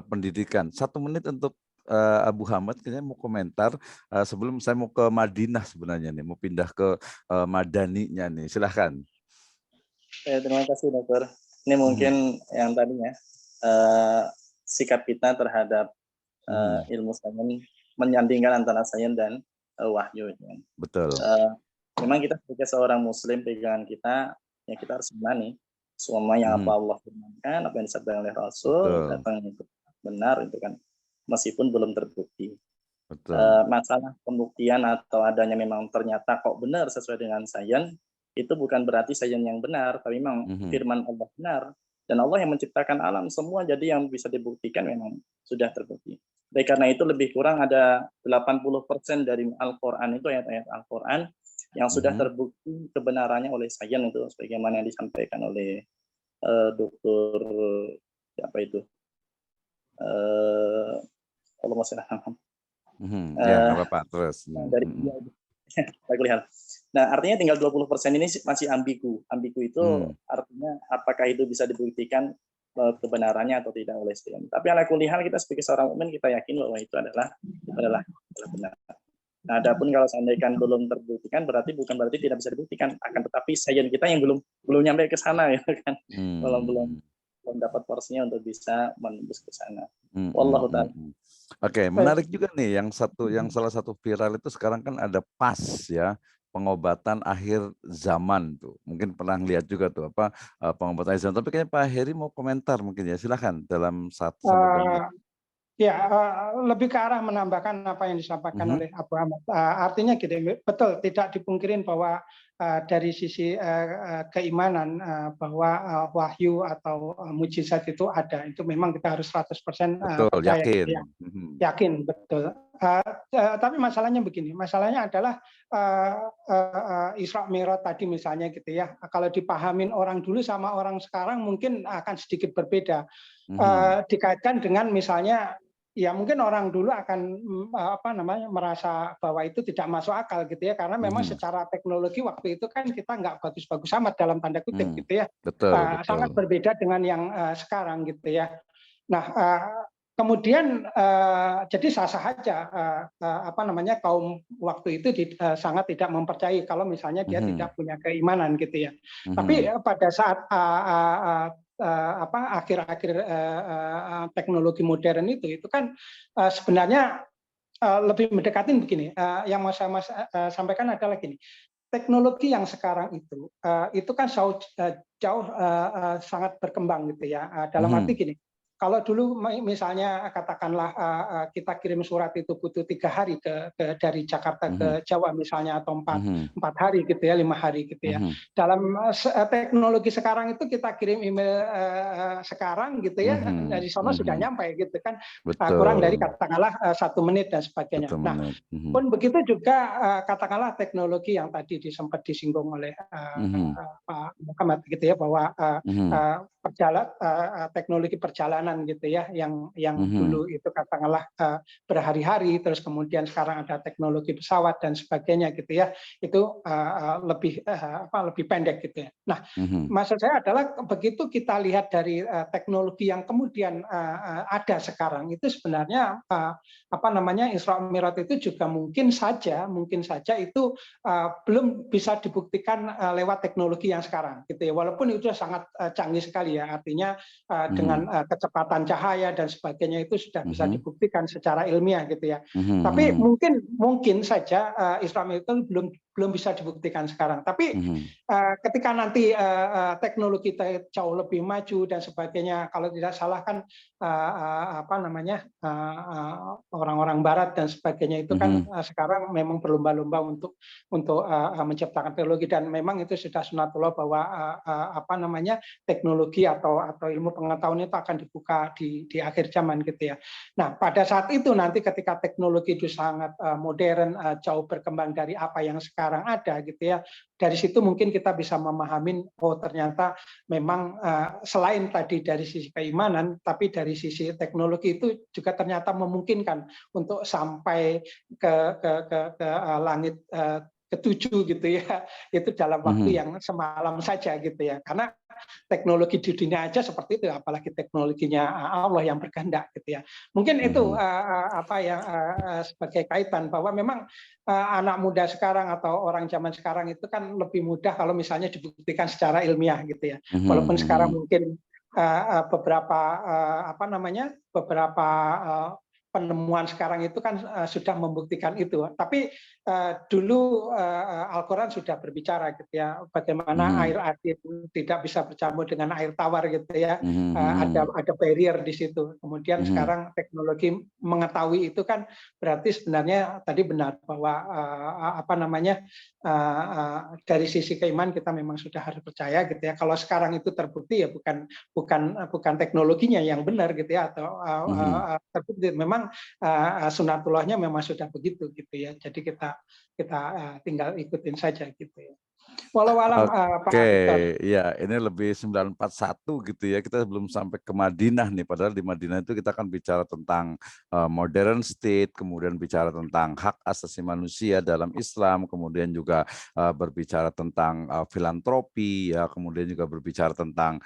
pendidikan. 1 menit untuk Abu Hamad, kayaknya mau komentar sebelum saya mau ke Madinah sebenarnya nih, mau pindah ke Madaninya nih. Silahkan. Terima kasih dokter. Ini mungkin yang tadinya sikap kita terhadap ilmu sains menyandingkan antara sains dan wahyu. Betul. Memang kita sebagai seorang muslim, pegangan kita ya kita harus imani semua yang apa Allah firmankan, apa yang disampaikan oleh Rasul datang itu benar itu kan, meskipun belum terbukti. Betul. Masalah pembuktian atau adanya memang ternyata kok benar sesuai dengan sains, itu bukan berarti sains yang benar, tapi memang firman Allah benar. Dan Allah yang menciptakan alam semua, jadi yang bisa dibuktikan memang sudah terbukti. Oleh karena itu lebih kurang ada 80% dari Al-Quran itu ayat-ayat Al-Quran yang sudah terbukti kebenarannya oleh sains, itu sebagaimana yang disampaikan oleh dokter apa itu Allahumma shalli ala Muhammad. Ya, nggak apa-apa, terus. Dari nah, artinya tinggal 20% ini masih ambigu. Ambigu itu artinya apakah itu bisa dibuktikan kebenarannya atau tidak oleh sains. Tapi ala kulli hal kita sebagai seorang mukmin kita yakin bahwa itu adalah benar. Nah, adapun kalau seandainya belum terbuktikan bukan berarti tidak bisa dibuktikan, akan tetapi sains kita yang belum nyampe ke sana ya kan. Belum dapat porsinya untuk bisa menembus ke sana. Wallahu ta'ala. Oke, menarik juga nih yang salah satu viral itu sekarang kan ada PAS ya, pengobatan akhir zaman tuh. Mungkin pernah lihat juga tuh apa pengobatan akhir zaman. Tapi kayaknya Pak Heri mau komentar mungkin ya. Silakan dalam 1-2 menit. Ya, lebih ke arah menambahkan apa yang disampaikan oleh Abu Ahmad. Artinya gini, betul tidak dipungkirin bahwa dari sisi keimanan bahwa wahyu atau mukjizat itu ada. Itu memang kita harus 100% percaya. Yakin. Ya. Yakin, betul. Tapi masalahnya begini, masalahnya adalah Isra Mi'raj tadi misalnya gitu ya. Kalau dipahamin orang dulu sama orang sekarang mungkin akan sedikit berbeda. Dikaitkan dengan misalnya ya mungkin orang dulu akan merasa bahwa itu tidak masuk akal gitu ya, karena memang secara teknologi waktu itu kan kita nggak bagus-bagus amat dalam tanda kutip gitu ya. Betul. Sangat berbeda dengan yang sekarang gitu ya. Nah, kemudian jadi sah-sah aja kaum waktu itu sangat tidak mempercayai kalau misalnya dia tidak punya keimanan gitu ya. Tapi pada saat akhir-akhir teknologi modern itu kan sebenarnya lebih mendekatin begini. Yang mau saya sampaikan adalah gini. Teknologi yang sekarang itu kan jauh sangat berkembang gitu ya. Dalam arti gini. Kalau dulu misalnya katakanlah kita kirim surat itu butuh 3 hari dari Jakarta ke Jawa misalnya, atau 4 hari gitu ya, 5 hari gitu ya. Dalam teknologi sekarang itu kita kirim email sekarang gitu ya, dari sana sudah nyampe gitu kan. Kurang dari katakanlah 1 menit dan sebagainya. Nah, pun begitu juga katakanlah teknologi yang tadi sempat disinggung oleh Pak Muhammad gitu ya, bahwa teknologi perjalanan gitu ya, yang dulu itu katakanlah berhari-hari, terus kemudian sekarang ada teknologi pesawat dan sebagainya gitu ya, itu lebih pendek gitu ya. Nah, maksud saya adalah begitu kita lihat dari teknologi yang kemudian ada sekarang itu sebenarnya Isra Mi'raj itu juga mungkin saja itu belum bisa dibuktikan lewat teknologi yang sekarang gitu ya, walaupun itu sangat canggih sekali ya, artinya dengan kecepatan cahaya dan sebagainya itu sudah bisa dibuktikan secara ilmiah gitu ya. Tapi mungkin saja Isra Mi'raj itu belum bisa dibuktikan sekarang. Tapi ketika nanti teknologi kita jauh lebih maju dan sebagainya, kalau tidak salah kan orang-orang Barat dan sebagainya itu kan sekarang memang berlomba-lomba untuk menciptakan teknologi, dan memang itu sudah sunatullah bahwa teknologi atau ilmu pengetahuan itu akan dibuka di akhir zaman gitu ya. Nah, pada saat itu nanti ketika teknologi itu sangat modern, jauh berkembang dari apa yang sekarang ada gitu ya, dari situ mungkin kita bisa memahami ternyata memang selain tadi dari sisi keimanan, tapi dari sisi teknologi itu juga ternyata memungkinkan untuk sampai ke langit ke-7 gitu ya, itu dalam waktu yang semalam saja gitu ya. Karena teknologi di dunia aja seperti itu, apalagi teknologinya Allah yang berkehendak gitu ya. Mungkin itu apa yang sebagai kaitan bahwa memang anak muda sekarang atau orang zaman sekarang itu kan lebih mudah kalau misalnya dibuktikan secara ilmiah gitu ya. Walaupun sekarang mungkin beberapa apa namanya beberapa penemuan sekarang itu kan sudah membuktikan itu. Tapi dulu Al-Quran sudah berbicara gitu ya, bagaimana air asin tidak bisa bercampur dengan air tawar gitu ya. Ada barrier di situ. Kemudian sekarang teknologi mengetahui itu kan berarti sebenarnya tadi benar bahwa apa namanya dari sisi keimanan kita memang sudah harus percaya gitu ya. Kalau sekarang itu terbukti ya bukan teknologinya yang benar gitu ya, atau terbukti memang sunatullahnya memang sudah begitu gitu ya. Jadi kita tinggal ikutin saja gitu ya. Walau alam Oke, ya ini lebih 941 gitu ya. Kita belum sampai ke Madinah nih. Padahal di Madinah itu kita akan bicara tentang modern state, kemudian bicara tentang hak asasi manusia dalam Islam, kemudian juga berbicara tentang filantropi, ya, kemudian juga berbicara tentang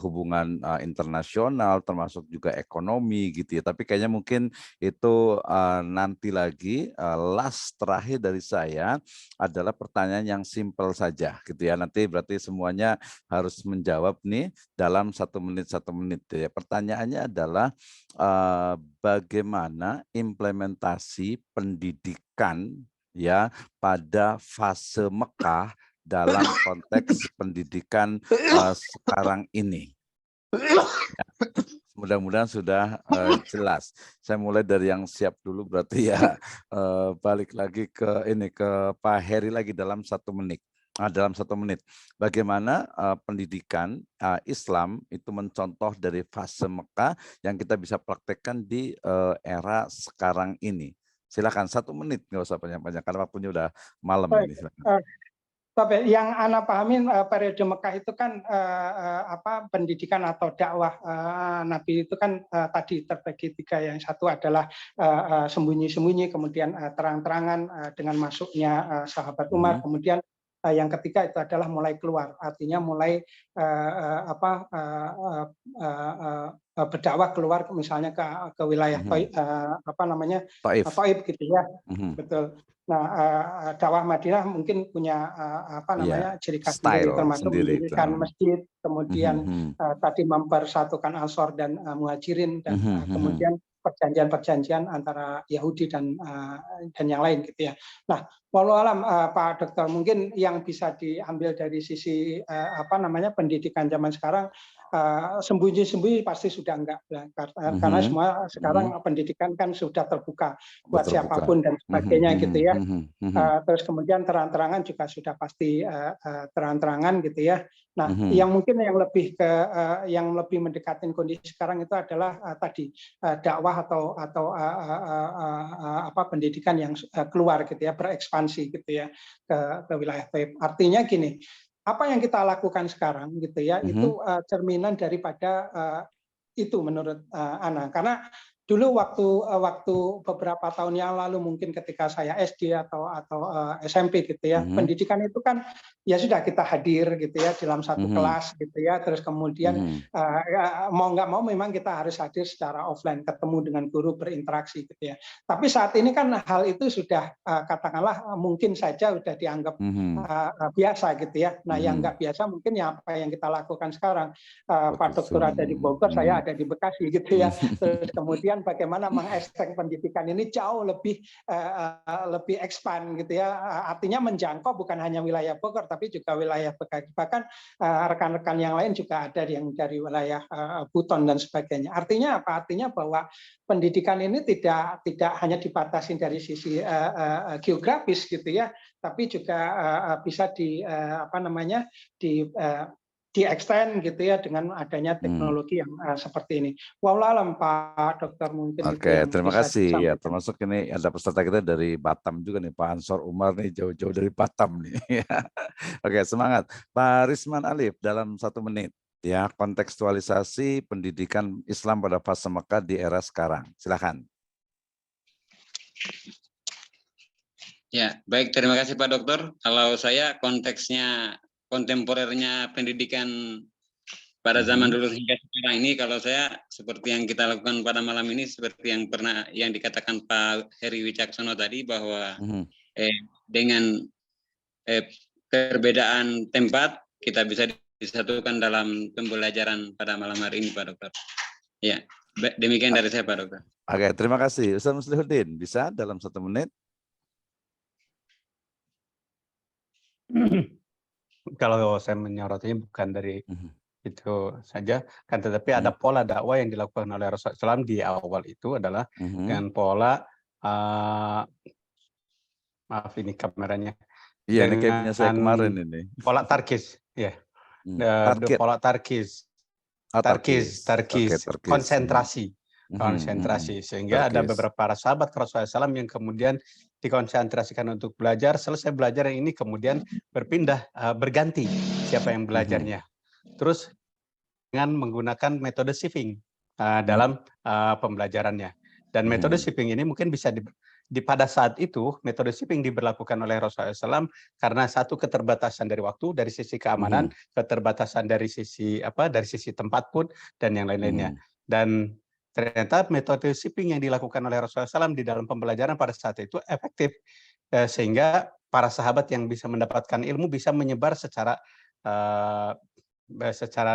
hubungan internasional, termasuk juga ekonomi gitu ya. Tapi kayaknya mungkin itu nanti lagi. Last terakhir dari saya adalah pertanyaan yang simpel saja gitu ya. Nanti berarti semuanya harus menjawab nih dalam 1 menit ya. Pertanyaannya adalah bagaimana implementasi pendidikan ya pada fase Mekah dalam konteks pendidikan sekarang ini. Ya. Mudah-mudahan sudah jelas. Saya mulai dari yang siap dulu berarti ya, balik lagi ke Pak Heri lagi dalam 1 menit. Dalam 1 menit, bagaimana pendidikan Islam itu mencontoh dari fase Mekah yang kita bisa praktekkan di era sekarang ini. Silakan 1 menit, nggak usah banyak-banyak karena waktunya udah malam ini. Silakan. Tapi yang Ana pahamin periode Mekah itu kan apa pendidikan atau dakwah Nabi itu kan tadi terbagi 3. Yang satu adalah sembunyi-sembunyi, kemudian terang-terangan dengan masuknya sahabat Umar, kemudian yang ketiga itu adalah mulai keluar, artinya mulai berdakwah keluar misalnya ke wilayah apa namanya Taif gitu ya. Betul. Nah, dakwah Madinah mungkin punya apa namanya ciri khas sendiri, termasuk mendirikan masjid, kemudian tadi mempersatukan Ansor dan Muhajirin, dan kemudian perjanjian-perjanjian antara Yahudi dan yang lain gitu ya. Nah, walau alam Pak Dokter, mungkin yang bisa diambil dari sisi apa namanya pendidikan zaman sekarang, sembunyi-sembunyi pasti sudah enggak, karena semua sekarang pendidikan kan sudah terbuka buat siapapun dan sebagainya gitu ya. Terus kemudian terang-terangan juga sudah pasti terang-terangan gitu ya. Nah, yang mungkin yang lebih mendekatin kondisi sekarang itu adalah tadi dakwah atau apa pendidikan yang keluar gitu ya, berekspansi gitu ya ke wilayah Taif. Artinya gini, apa yang kita lakukan sekarang gitu ya, itu cerminan daripada itu menurut Ana. Karena dulu waktu beberapa tahun yang lalu mungkin ketika saya SD atau SMP gitu ya, pendidikan itu kan ya sudah kita hadir gitu ya dalam satu kelas gitu ya, terus kemudian mau nggak mau memang kita harus hadir secara offline, ketemu dengan guru, berinteraksi gitu ya. Tapi saat ini kan hal itu sudah katakanlah mungkin saja sudah dianggap biasa gitu ya. Nah, yang nggak biasa mungkin ya apa yang kita lakukan sekarang. Pak Dokter ada di Bogor, saya ada di Bekasi gitu ya. Terus kemudian bagaimana mengekstend pendidikan ini jauh lebih expand gitu ya, artinya menjangkau bukan hanya wilayah Bogor tapi juga wilayah Bekasi, bahkan rekan-rekan yang lain juga ada yang dari wilayah Buton dan sebagainya. Artinya apa? Artinya bahwa pendidikan ini tidak hanya dibatasi dari sisi geografis gitu ya, tapi juga bisa di-extend gitu ya dengan adanya teknologi yang seperti ini. Wallahualam Pak Dokter mungkin. Oke, terima kasih ya. Termasuk ini ada peserta kita dari Batam juga nih, Pak Ansor Umar nih, jauh-jauh dari Batam nih. Oke, semangat. Pak Risman Alif dalam 1 menit ya, kontekstualisasi pendidikan Islam pada fase Mekah di era sekarang. Silakan. Ya, baik, terima kasih Pak Dokter. Kalau saya konteksnya kontemporernya pendidikan pada zaman dulu hingga sekarang ini, kalau saya seperti yang kita lakukan pada malam ini, seperti yang dikatakan Pak Heri Wicaksono tadi, bahwa dengan perbedaan tempat kita bisa disatukan dalam pembelajaran pada malam hari ini, Pak Dokter. Ya, demikian dari saya, Pak Dokter. Oke, terima kasih. Ustaz Muslihuddin, bisa dalam 1 menit? Kalau saya menyorotnya bukan dari itu saja, kan tetapi ada pola dakwah yang dilakukan oleh Rasulullah SAW di awal itu adalah dengan pola maaf ini kameranya. Iya, ini kayak punya saya kemarin ini. Pola tarkis, ya. Pola tarkis. Tarkis. Konsentrasi. Konsentrasi. Sehingga ada beberapa para sahabat Rasulullah SAW yang kemudian dikonsentrasikan untuk belajar, selesai belajar yang ini kemudian berpindah, berganti siapa yang belajarnya. Terus dengan menggunakan metode shifting dalam pembelajarannya. Dan metode shifting ini mungkin bisa pada saat itu metode shifting diberlakukan oleh Rasulullah SAW karena satu keterbatasan dari waktu, dari sisi keamanan, keterbatasan dari sisi tempat pun, dan yang lain-lainnya. Dan ternyata metode shifting yang dilakukan oleh Rasulullah SAW di dalam pembelajaran pada saat itu efektif, sehingga para sahabat yang bisa mendapatkan ilmu bisa menyebar secara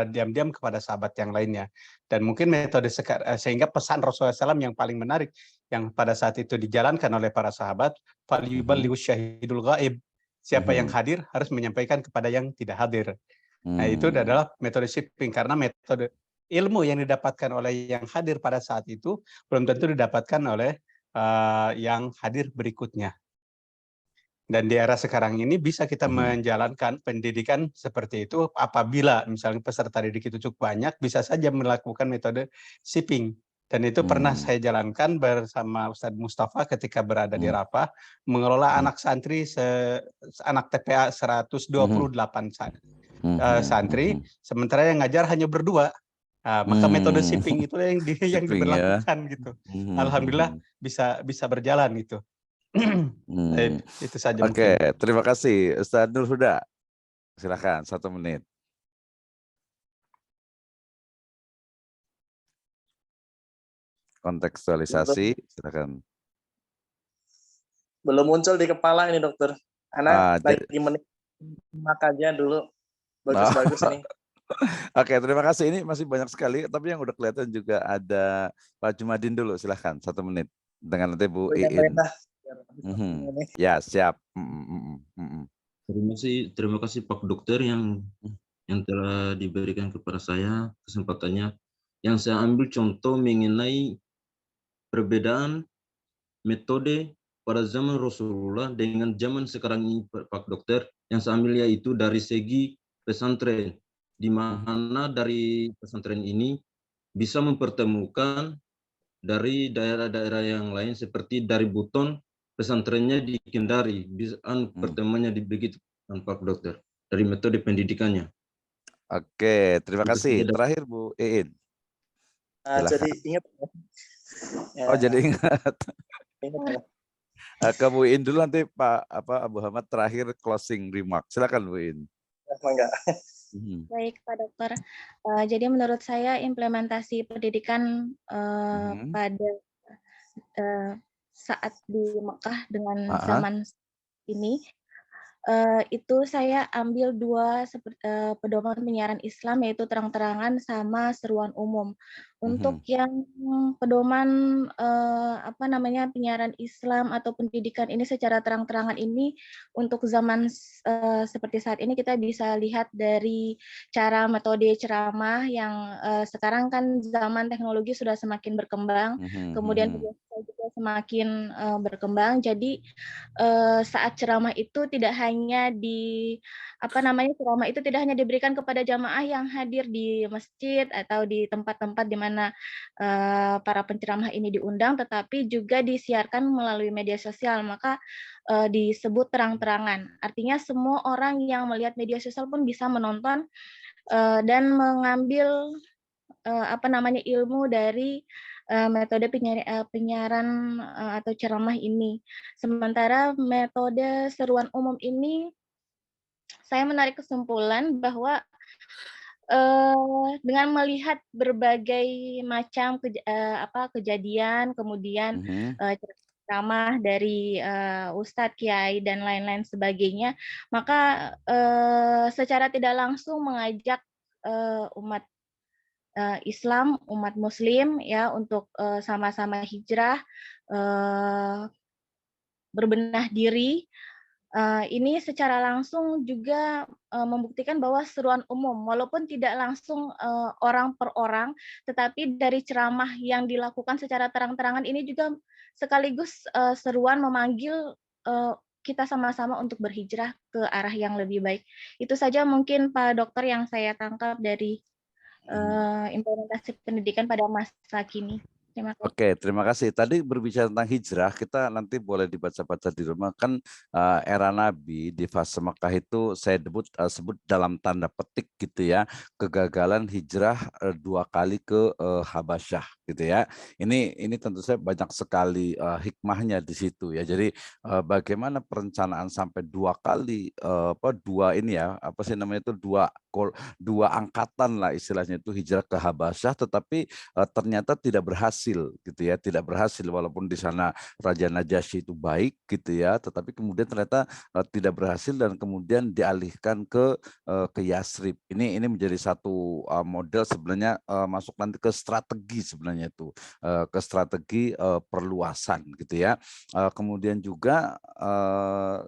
diam-diam kepada sahabat yang lainnya. Dan mungkin metode sehingga pesan Rasulullah SAW yang paling menarik yang pada saat itu dijalankan oleh para sahabat, falyuballighu syahidul ghaib. Siapa yang hadir harus menyampaikan kepada yang tidak hadir. Nah, itu adalah metode shifting, karena metode ilmu yang didapatkan oleh yang hadir pada saat itu belum tentu didapatkan oleh yang hadir berikutnya. Dan di era sekarang ini bisa kita menjalankan pendidikan seperti itu apabila misalnya peserta didik itu cukup banyak, bisa saja melakukan metode shifting. Dan itu pernah saya jalankan bersama Ustadz Mustafa ketika berada di Rafah, mengelola anak santri, anak TPA 128 santri, sementara yang ngajar hanya berdua. Maka metode shifting itu yang diberlakukan gitu. Alhamdulillah bisa berjalan gitu. Itu saja. Oke, terima kasih Ustadz Nur Huda. Silakan 1 menit. Kontekstualisasi, silakan. Belum muncul di kepala ini, Dokter. Anak lagi menyimak aja dulu. Bagus-bagus nih. Oke, terima kasih. Ini masih banyak sekali, tapi yang udah kelihatan juga ada Pak Jumadin dulu. Silakan 1 menit dengan nanti Bu Iin. Ya, siap. Terima kasih Pak Dokter yang telah diberikan kepada saya kesempatannya. Yang saya ambil contoh mengenai perbedaan metode pada zaman Rasulullah dengan zaman sekarang ini, Pak Dokter. Yang saya ambil yaitu dari segi pesantren, di mana dari pesantren ini bisa mempertemukan dari daerah-daerah yang lain, seperti dari Buton, pesantrennya di Kendari, bisa pertemuannya di begitu, Pak Dokter, dari metode pendidikannya. Oke, terima kasih. Terakhir Bu Iin. Jadi ingat. Oh, jadi ingat. Ke Bu Iin dulu, nanti Pak Abu Hamad terakhir closing remark. Silakan Bu Iin. Enggak. Baik Pak Dokter. Jadi menurut saya implementasi pendidikan pada saat di Mekah dengan zaman ini itu saya ambil 2 pedoman penyiaran Islam, yaitu terang-terangan sama seruan umum. Untuk yang pedoman penyiaran Islam atau pendidikan ini secara terang-terangan ini, untuk zaman seperti saat ini kita bisa lihat dari cara metode ceramah yang sekarang kan zaman teknologi sudah semakin berkembang, kemudian juga semakin berkembang. Jadi saat ceramah itu tidak hanya ceramah itu tidak hanya diberikan kepada jamaah yang hadir di masjid atau di tempat-tempat di mana para penceramah ini diundang, tetapi juga disiarkan melalui media sosial. Maka disebut terang-terangan. Artinya semua orang yang melihat media sosial pun bisa menonton dan mengambil ilmu dari metode penyiaran atau ceramah ini. Sementara metode seruan umum ini, saya menarik kesimpulan bahwa dengan melihat berbagai macam kejadian, kemudian ceramah dari Ustadz, Kiai, dan lain-lain sebagainya, maka secara tidak langsung mengajak umat Islam, umat Muslim ya untuk sama-sama hijrah, berbenah diri. Ini secara langsung juga membuktikan bahwa seruan umum, walaupun tidak langsung orang per orang, tetapi dari ceramah yang dilakukan secara terang-terangan ini juga sekaligus seruan memanggil kita sama-sama untuk berhijrah ke arah yang lebih baik. Itu saja mungkin Pak Dokter yang saya tangkap dari implementasi pendidikan pada masa kini. Terima kasih. Oke, terima kasih. Tadi berbicara tentang hijrah, kita nanti boleh dibaca-baca di rumah. Kan era Nabi di fase Mekah itu saya sebut dalam tanda petik gitu ya, kegagalan hijrah 2 kali ke Habasyah gitu ya. Ini tentu saja banyak sekali hikmahnya di situ ya. Jadi bagaimana perencanaan sampai 2 kali dua angkatan lah istilahnya itu hijrah ke Habasyah, tetapi ternyata tidak berhasil gitu ya, tidak berhasil walaupun di sana Raja Najasyi itu baik gitu ya, tetapi kemudian ternyata tidak berhasil dan kemudian dialihkan ke Yasrib. Ini menjadi satu model sebenarnya, masuk nanti ke strategi sebenarnya itu, ke strategi perluasan gitu ya. Kemudian juga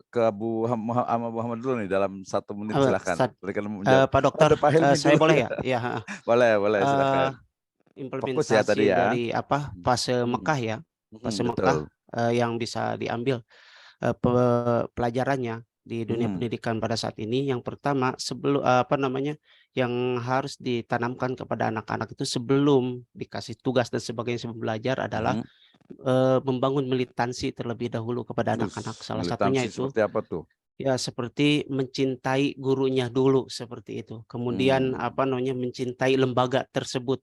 ke Abu Muhammad dulu nih dalam 1 menit silakan. Pak Dokter, saya boleh ya? Ya. Boleh silakan. Implementasi ya tadi ya. dari fase Mekah ya, fase Mekah yang bisa diambil pelajarannya di dunia pendidikan pada saat ini. Yang pertama, sebelum yang harus ditanamkan kepada anak-anak itu sebelum dikasih tugas dan sebagainya sebelum belajar adalah membangun militansi terlebih dahulu kepada anak-anak. Salah satunya itu seperti apa tuh? Ya, seperti mencintai gurunya dulu seperti itu. Kemudian mencintai lembaga tersebut.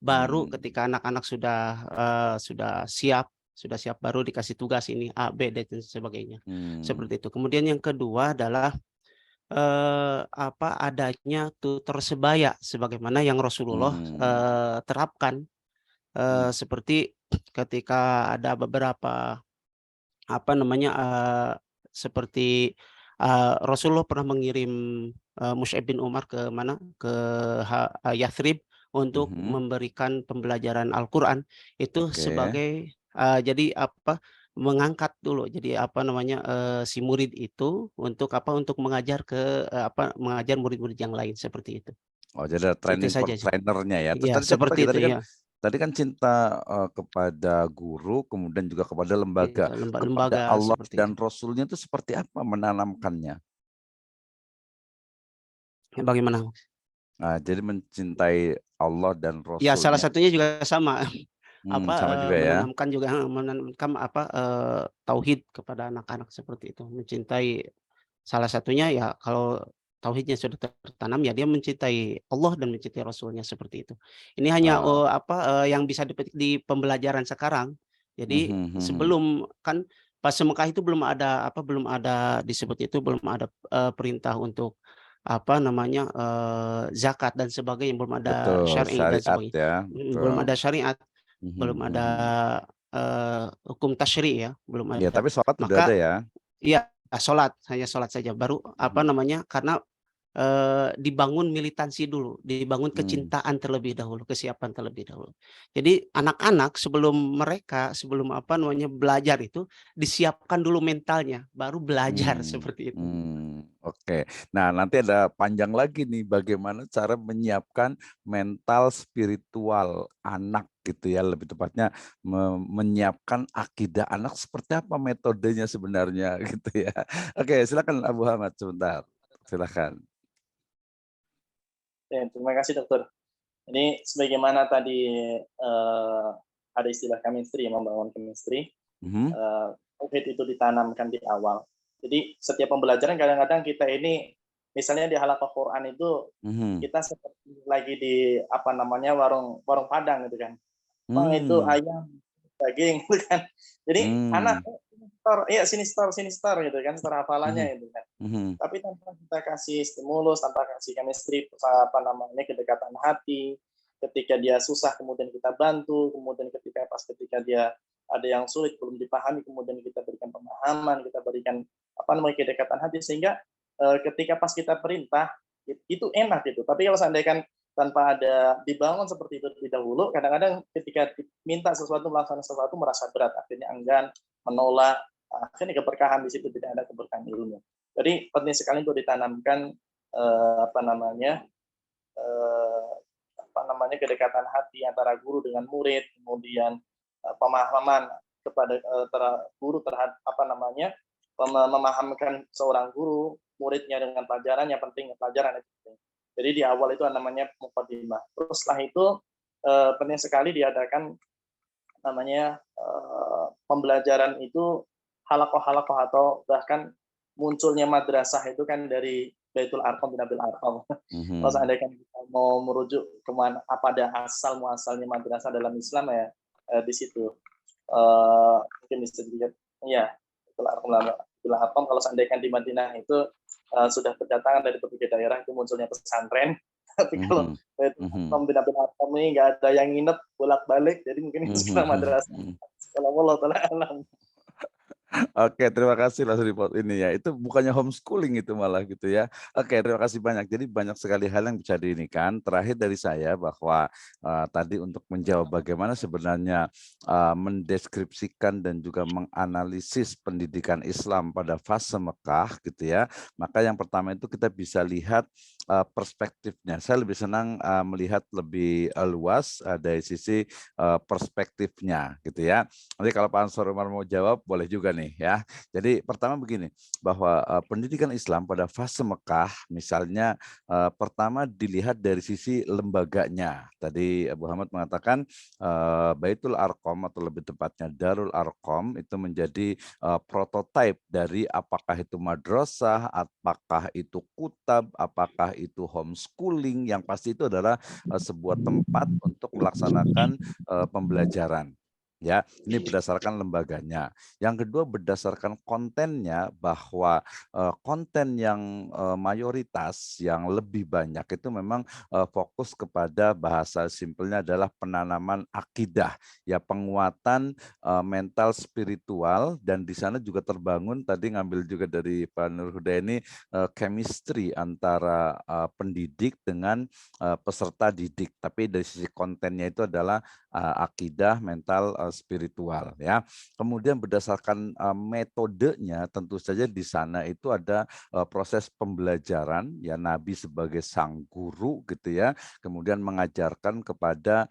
Baru ketika anak-anak sudah siap baru dikasih tugas ini A, B, D dan sebagainya. Seperti itu. Kemudian yang kedua adalah adanya tutor sebaya sebagaimana yang Rasulullah terapkan, seperti ketika ada beberapa seperti Rasulullah pernah mengirim Mus'ab bin Umar ke mana? Ke Yathrib untuk memberikan pembelajaran Al-Qur'an itu sebagai jadi mengangkat dulu. Jadi si murid itu untuk mengajar mengajar murid-murid yang lain seperti itu. Oh, jadi ada training for trainernya ya. Terus Ya, tadi seperti itu ya. Tadi kan cinta kepada guru, kemudian juga kepada lembaga. Kepada Allah dan Rasulnya itu seperti apa menanamkannya? Bagaimana? Nah, jadi mencintai Allah dan Rasulnya. Ya, salah satunya juga sama. Sama juga ya. Menanamkan tauhid kepada anak-anak seperti itu. Mencintai, salah satunya ya kalau tauhidnya sudah tertanam ya dia mencintai Allah dan mencintai Rasulnya seperti itu. Ini hanya yang bisa dipetik di pembelajaran sekarang. Jadi sebelum kan pas Mekah itu belum ada disebut itu belum ada perintah untuk zakat dan sebagainya, belum ada syariat dan sebagainya. Ya, belum ada syariat, belum ada hukum tasyri' ya, belum ada. Ya, tapi sholat udah ada ya. Iya, hanya sholat saja. Baru karena dibangun militansi dulu, dibangun kecintaan terlebih dahulu, kesiapan terlebih dahulu. Jadi anak-anak sebelum belajar itu disiapkan dulu mentalnya, baru belajar seperti itu. Oke. Nah, nanti ada panjang lagi nih bagaimana cara menyiapkan mental spiritual anak gitu ya, lebih tepatnya menyiapkan akidah anak seperti apa metodenya sebenarnya gitu ya. Oke, silakan Abu Hamad sebentar. Silakan. Terima kasih dokter. Ini sebagaimana tadi ada istilah chemistry, membangun chemistry. Tauhid itu ditanamkan di awal. Jadi setiap pembelajaran kadang-kadang kita ini, misalnya di halaqah Quran itu kita seperti lagi di warung Padang gitu kan. Itu ayam, daging gitu kan. Jadi anak sinister gitu kan, setelah hafalannya itu kan. Tapi tanpa kita kasih stimulus, tanpa kasih chemistry, kedekatan hati, ketika dia susah kemudian kita bantu, kemudian ketika dia ada yang sulit belum dipahami, kemudian kita berikan pemahaman, kita berikan kedekatan hati, sehingga ketika pas kita perintah itu enak gitu. Tapi kalau seandainya tanpa ada dibangun seperti itu terlebih dahulu, kadang-kadang ketika diminta sesuatu, melaksanakan sesuatu merasa berat, akhirnya enggan, menolak, akhirnya keberkahan di situ, tidak ada keberkahan ilmu. Jadi penting sekali untuk ditanamkan kedekatan hati antara guru dengan murid, kemudian pemahaman kepada guru terhadap memahamkan seorang guru muridnya dengan pelajaran yang penting, pelajaran itu penting. Jadi di awal itu namanya muqaddimah. Terus setelah itu penting sekali diadakan pembelajaran itu halakoh atau bahkan munculnya madrasah itu kan dari Baitul Arqam bin Abil Arqam. Kalau seandainya kita mau merujuk kemana pada asal muasalnya madrasah dalam Islam ya di situ mungkin bisa dilihat ya Baitul Arqam. Kalau seandainya di Madinah itu sudah berdatangan dari berbagai daerah, itu munculnya pesantren. Tapi kalau Baitul Arqam ini nggak ada yang nginep bolak-balik, jadi mungkin itu sekarang madrasah. Kalau Allah taala alam. Oke, terima kasih Mas Report ini ya. Itu bukannya homeschooling itu malah gitu ya. Oke, terima kasih banyak. Jadi banyak sekali hal yang bisa diinikan. Terakhir dari saya bahwa tadi untuk menjawab bagaimana sebenarnya mendeskripsikan dan juga menganalisis pendidikan Islam pada fase Mekah gitu ya. Maka yang pertama itu kita bisa lihat perspektifnya. Saya lebih senang melihat lebih luas dari sisi perspektifnya gitu ya. Nanti kalau Pak Ansor Umar mau jawab boleh juga nih ya. Jadi pertama begini, bahwa pendidikan Islam pada fase Mekah misalnya pertama dilihat dari sisi lembaganya. Tadi Abu Hamad mengatakan Baitul Arqam atau lebih tepatnya Darul Arqam itu menjadi prototipe dari apakah itu madrasah, apakah itu kutab, apakah itu homeschooling, yang pasti itu adalah sebuah tempat untuk melaksanakan pembelajaran. Ya, ini berdasarkan lembaganya. Yang kedua berdasarkan kontennya, bahwa konten yang mayoritas yang lebih banyak itu memang fokus kepada bahasa simpelnya adalah penanaman akidah, ya penguatan mental spiritual, dan di sana juga terbangun tadi ngambil juga dari Pak Nur Huda ini chemistry antara pendidik dengan peserta didik. Tapi dari sisi kontennya itu adalah akidah, mental, spiritual ya. Kemudian berdasarkan metodenya tentu saja di sana itu ada proses pembelajaran ya, Nabi sebagai sang guru gitu ya. Kemudian mengajarkan kepada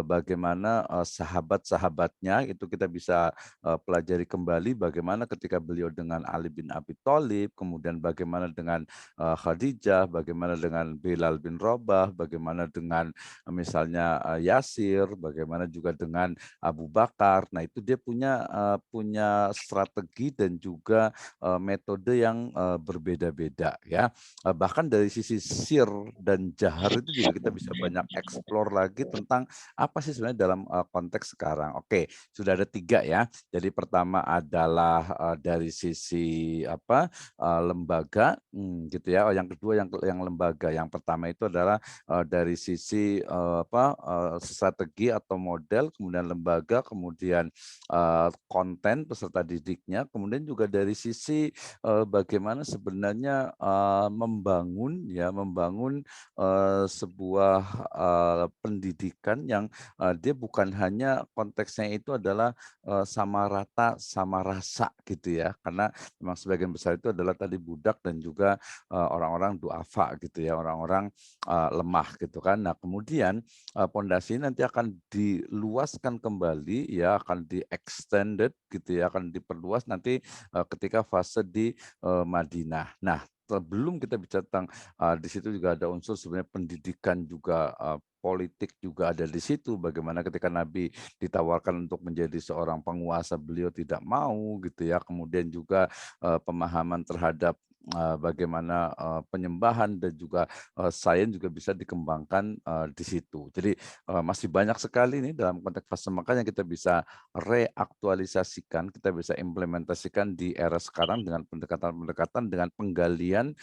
bagaimana sahabat-sahabatnya, itu kita bisa pelajari kembali bagaimana ketika beliau dengan Ali bin Abi Thalib, kemudian bagaimana dengan Khadijah, bagaimana dengan Bilal bin Rabah, bagaimana dengan misalnya Yasir, bagaimana juga dengan Abu Bakar. Nah, itu dia punya strategi dan juga metode yang berbeda-beda ya. Bahkan dari sisi sir dan jahar itu juga kita bisa banyak eksplor lagi tentang apa sih sebenarnya dalam konteks sekarang. Oke, sudah ada 3 ya. Jadi pertama adalah dari sisi lembaga gitu ya. Yang kedua yang lembaga. Yang pertama itu adalah dari sisi strategi atau model, kemudian lembaga, kemudian konten peserta didiknya, kemudian juga dari sisi bagaimana sebenarnya membangun sebuah pendidikan yang dia bukan hanya konteksnya itu adalah sama rata sama rasa gitu ya, karena memang sebagian besar itu adalah tadi budak dan juga orang-orang duafa gitu ya, orang-orang lemah gitu kan. Nah, kemudian pondasi nanti akan diluaskan kembali ya, akan di-extended gitu ya, akan diperluas nanti ketika fase di Madinah. Nah, sebelum kita bicara tentang di situ juga ada unsur sebenarnya pendidikan juga, politik juga ada di situ. Bagaimana ketika Nabi ditawarkan untuk menjadi seorang penguasa, beliau tidak mau gitu ya. Kemudian juga pemahaman terhadap bagaimana penyembahan dan juga sains juga bisa dikembangkan di situ. Jadi masih banyak sekali nih dalam konteks fase, makanya kita bisa reaktualisasikan, kita bisa implementasikan di era sekarang dengan pendekatan-pendekatan, dengan penggalian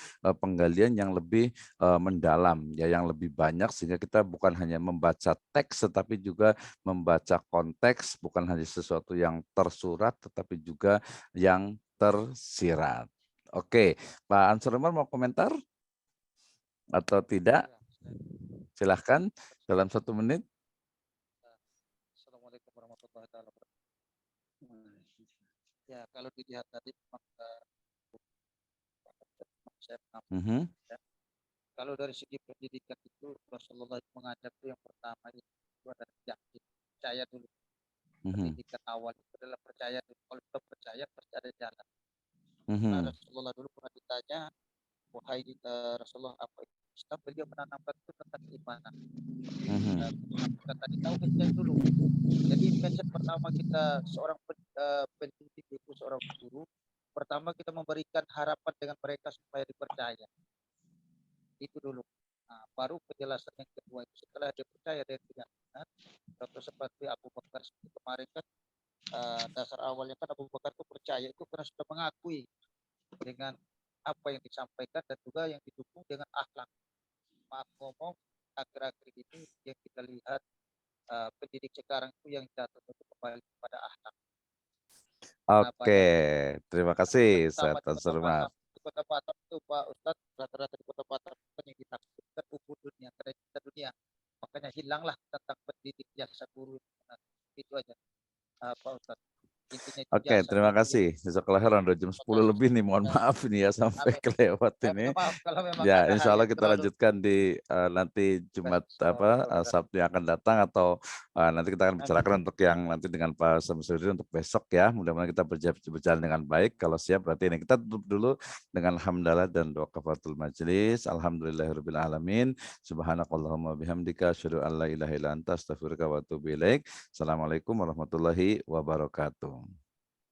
yang lebih mendalam, ya, yang lebih banyak, sehingga kita bukan hanya membaca teks tetapi juga membaca konteks, bukan hanya sesuatu yang tersurat tetapi juga yang tersirat. Oke, Pak Ansar Umar mau komentar atau tidak? Silahkan dalam 1 menit. Assalamualaikum warahmatullahi wabarakatuh. Ya, kalau dilihat tadi kalau dari segi pendidikan itu Rasulullah mengajak itu yang pertama itu adalah yakin, percaya dulu. Pendidikan awal itu adalah percaya dulu. Kalau kita percaya pasti ada jalan. Nah, Rasulullah dulu pernah ditanya, wahai Rasulullah, apa itu Islam? Beliau menanamkan itu tentang keimanan. Kita tadi tahu kita dulu. Jadi mindset pertama kita seorang pendidik itu, seorang guru, pertama kita memberikan harapan dengan mereka supaya dipercaya. Itu dulu. Nah, baru penjelasan yang kedua itu setelah dia percaya dan tidak benar. Contoh seperti Abu Bakar kemarin kan, dasar awalnya kan Abu Bakar itu percaya itu karena sudah mengakui dengan apa yang disampaikan dan juga yang didukung dengan akhlak. Maaf ngomong, akhir-akhir ini yang kita lihat pendidik sekarang itu yang jatuh untuk kembali kepada akhlak. Oke, terima kasih Ustaz Ansar Umar. Di Kota Batam itu Pak Ustadz, rata-rata di Kota Batam yang ditakutkan ukur dunia, karena kita dunia. Makanya hilanglah tentang pendidik jasa guru. Nah, itu aja Pak Ustadz. Oke, terima kasih. Jazakallah khairan, udah jam 10 lebih nih, mohon maaf ini ya sampai kelewat ini. Ya, insya Allah kita lanjutkan di nanti Jumat Sabtu yang akan datang, atau nanti kita akan bicarakan untuk yang nanti dengan Pak Samsudin untuk besok ya. Mudah-mudahan kita berjalan dengan baik. Kalau siap berarti ini kita tutup dulu dengan hamdalah dan doa kafaratul majelis. Alhamdulillahirabbil alamin. Subhanakallahumma bihamdika asyhadu an la ilaha illa anta astaghfiruka wa atubu ilaik. Assalamualaikum warahmatullahi wabarakatuh.